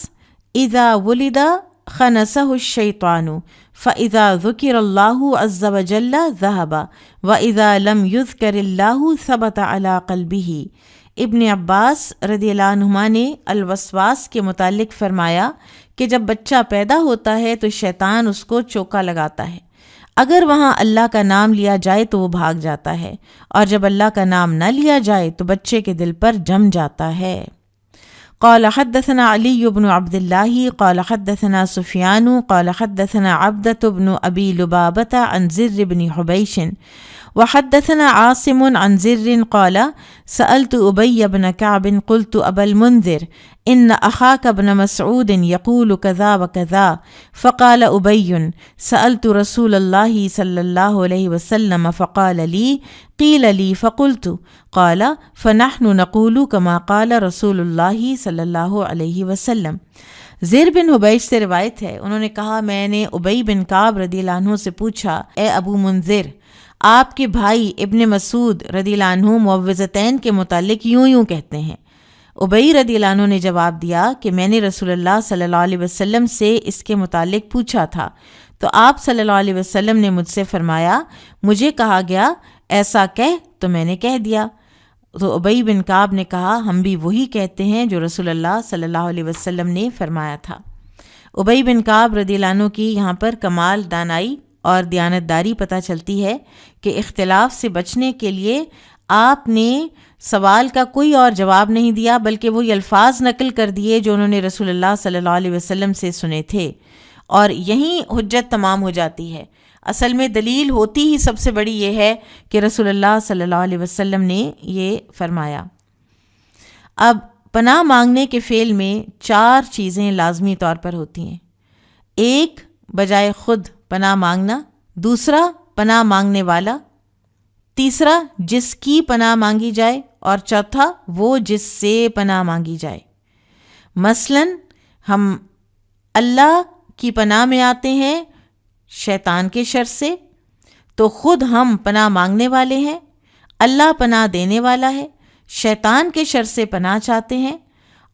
اذا ولد خنسہ الشیطان فاذا ذکر اللہ عز وجل ذہب واذا لم یذکر اللہ ثبت علی قلبہ. ابن عباس رضی اللہ عنہما نے الوسواس کے متعلق فرمایا کہ جب بچہ پیدا ہوتا ہے تو شیطان اس کو چوکا لگاتا ہے، اگر وہاں اللہ کا نام لیا جائے تو وہ بھاگ جاتا ہے، اور جب اللہ کا نام نہ لیا جائے تو بچے کے دل پر جم جاتا ہے۔ قال حدثنا علی بن عبد اللہ قال حدثنا سفیان قال حدثنا عبدة بن ابی لبابۃ عن زر بن حبیش وحدثنا عاصم عن زر قال سألت أبي بن كعب قلت أبا المنذر إن أخاك ابن مسعود يقول كذا وكذا، فقال أبي سألت رسول الله صلى الله عليه وسلم فقال لي قيل لي فقلت، قال فنحن نقول كما قال رسول الله صلى الله عليه وسلم۔ زیر بن حبیش سے روایت ہے، انہوں نے کہا میں نے ابی بن کعب رضی اللہ عنہ سے پوچھا، اے ابو منذر، آپ کے بھائی ابن مسعود رضی اللہ عنہ معوذتین کے متعلق یوں کہتے ہیں۔ ابی رضی اللہ عنہ نے جواب دیا کہ میں نے رسول اللہ صلی اللہ علیہ وسلم سے اس کے متعلق پوچھا تھا، تو آپ صلی اللہ علیہ وسلم نے مجھ سے فرمایا، مجھے کہا گیا ایسا کہہ تو میں نے کہہ دیا۔ تو ابی بن کعب نے کہا ہم بھی وہی کہتے ہیں جو رسول اللہ صلی اللہ علیہ وسلم نے فرمایا تھا۔ ابی بن کعب رضی اللہ عنہ کی یہاں پر کمال دانائی اور دیانتداری پتہ چلتی ہے کہ اختلاف سے بچنے کے لیے آپ نے سوال کا کوئی اور جواب نہیں دیا، بلکہ وہی الفاظ نقل کر دیے جو انہوں نے رسول اللہ صلی اللہ علیہ وسلم سے سنے تھے، اور یہیں حجت تمام ہو جاتی ہے۔ اصل میں دلیل ہوتی ہی سب سے بڑی یہ ہے کہ رسول اللہ صلی اللہ علیہ وسلم نے یہ فرمایا۔ اب پناہ مانگنے کے فعل میں 4 چیزیں لازمی طور پر ہوتی ہیں۔ ایک، بجائے خود پناہ مانگنا، دوسرا پناہ مانگنے والا، تیسرا جس کی پناہ مانگی جائے، اور چوتھا وہ جس سے پناہ مانگی جائے۔ مثلاً ہم اللہ کی پناہ میں آتے ہیں شیطان کے شر سے، تو خود ہم پناہ مانگنے والے ہیں، اللہ پناہ دینے والا ہے، شیطان کے شر سے پناہ چاہتے ہیں،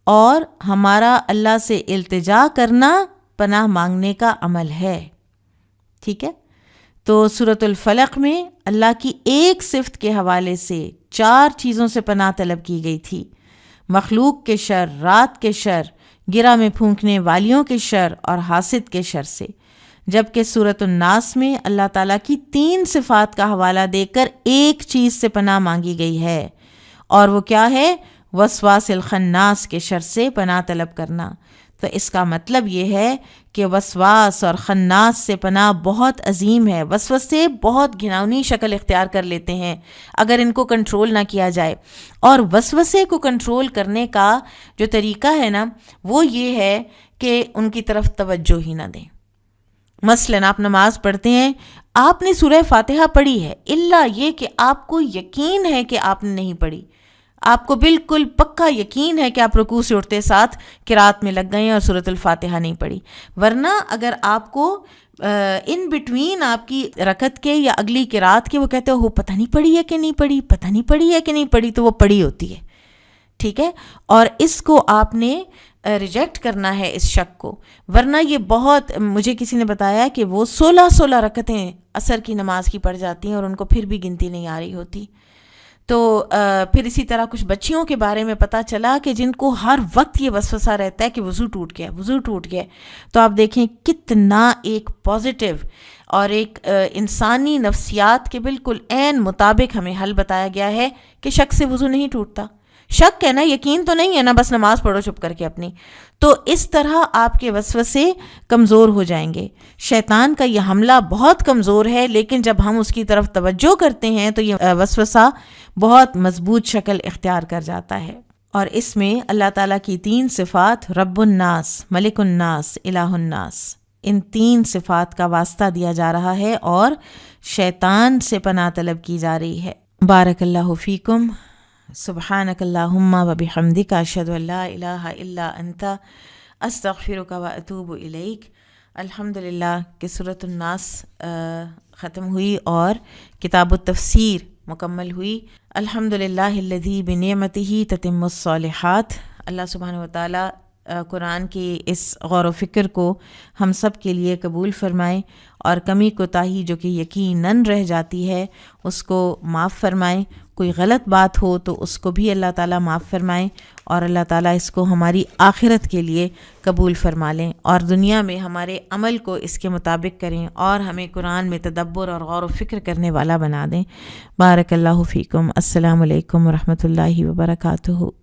اور ہمارا اللہ سے التجا کرنا پناہ مانگنے کا عمل ہے۔ ٹھیک ہے، تو سورۃ الفلق میں اللہ کی ایک صفت کے حوالے سے 4 چیزوں سے پناہ طلب کی گئی تھی: مخلوق کے شر، رات کے شر، گرہ میں پھونکنے والیوں کے شر اور حاسد کے شر سے، جبکہ سورۃ الناس میں اللہ تعالیٰ کی 3 صفات کا حوالہ دے کر ایک چیز سے پناہ مانگی گئی ہے، اور وہ کیا ہے؟ وسواس الخناس کے شر سے پناہ طلب کرنا۔ تو اس کا مطلب یہ ہے کہ وسواس اور خناس سے پناہ بہت عظیم ہے۔ وسوسے بہت گھناؤنی شکل اختیار کر لیتے ہیں اگر ان کو کنٹرول نہ کیا جائے، اور وسوسے کو کنٹرول کرنے کا جو طریقہ ہے نا، وہ یہ ہے کہ ان کی طرف توجہ ہی نہ دیں۔ مثلاً آپ نماز پڑھتے ہیں، آپ نے سورہ فاتحہ پڑھی ہے، الا یہ کہ آپ کو یقین ہے کہ آپ نے نہیں پڑھی، آپ کو بالکل پکا یقین ہے کہ آپ رکوع سے اٹھتے ساتھ قرات میں لگ گئے ہیں اور سورۃ الفاتحہ نہیں پڑھی، ورنہ اگر آپ کو ان بٹوین آپ کی رکعت کے یا اگلی قرات کے وہ کہتے ہو پتہ نہیں پڑھی ہے کہ نہیں پڑھی، پتہ نہیں پڑھی ہے کہ نہیں پڑھی، تو وہ پڑھی ہوتی ہے۔ ٹھیک ہے، اور اس کو آپ نے ریجیکٹ کرنا ہے اس شک کو، ورنہ یہ بہت، مجھے کسی نے بتایا کہ وہ 16 رکعتیں عصر کی نماز کی پڑھ جاتی ہیں اور ان کو پھر بھی گنتی نہیں آ رہی ہوتی۔ تو پھر اسی طرح کچھ بچیوں کے بارے میں پتہ چلا کہ جن کو ہر وقت یہ وسوسہ رہتا ہے کہ وضو ٹوٹ گیا، تو آپ دیکھیں کتنا ایک پازیٹیو اور ایک انسانی نفسیات کے بالکل عین مطابق ہمیں حل بتایا گیا ہے کہ شک سے وضو نہیں ٹوٹتا۔ شک ہے نا، یقین تو نہیں ہے نا، بس نماز پڑھو چپ کر کے اپنی، تو اس طرح آپ کے وسوسے کمزور ہو جائیں گے۔ شیطان کا یہ حملہ بہت کمزور ہے، لیکن جب ہم اس کی طرف توجہ کرتے ہیں تو یہ وسوسہ بہت مضبوط شکل اختیار کر جاتا ہے۔ اور اس میں اللہ تعالیٰ کی 3 صفات، رب الناس، ملک الناس، الہ الناس، ان 3 صفات کا واسطہ دیا جا رہا ہے اور شیطان سے پناہ طلب کی جا رہی ہے۔ بارک اللہ فیکم، سبحانک اللہم و بحمدک، اشہد ان لا الہ الا انت، استغفرک و اتوب الیک۔ الحمدللہ کہ سورۃ الناس ختم ہوئی اور کتاب التفسیر مکمل ہوئی۔ الحمدللہ الذی بنعمتہ تتم الصالحات۔ اللہ سبحانہ و تعالیٰ قرآن کی اس غور و فکر کو ہم سب کے لیے قبول فرمائے، اور کمی کوتاہی جو کہ یقیناً رہ جاتی ہے اس کو معاف فرمائے، کوئی غلط بات ہو تو اس کو بھی اللہ تعالیٰ معاف فرمائے، اور اللہ تعالیٰ اس کو ہماری آخرت کے لیے قبول فرما لیں، اور دنیا میں ہمارے عمل کو اس کے مطابق کریں، اور ہمیں قرآن میں تدبر اور غور و فکر کرنے والا بنا دیں۔ بارک اللہ فیکم۔ السلام علیکم ورحمۃ اللہ وبرکاتہ۔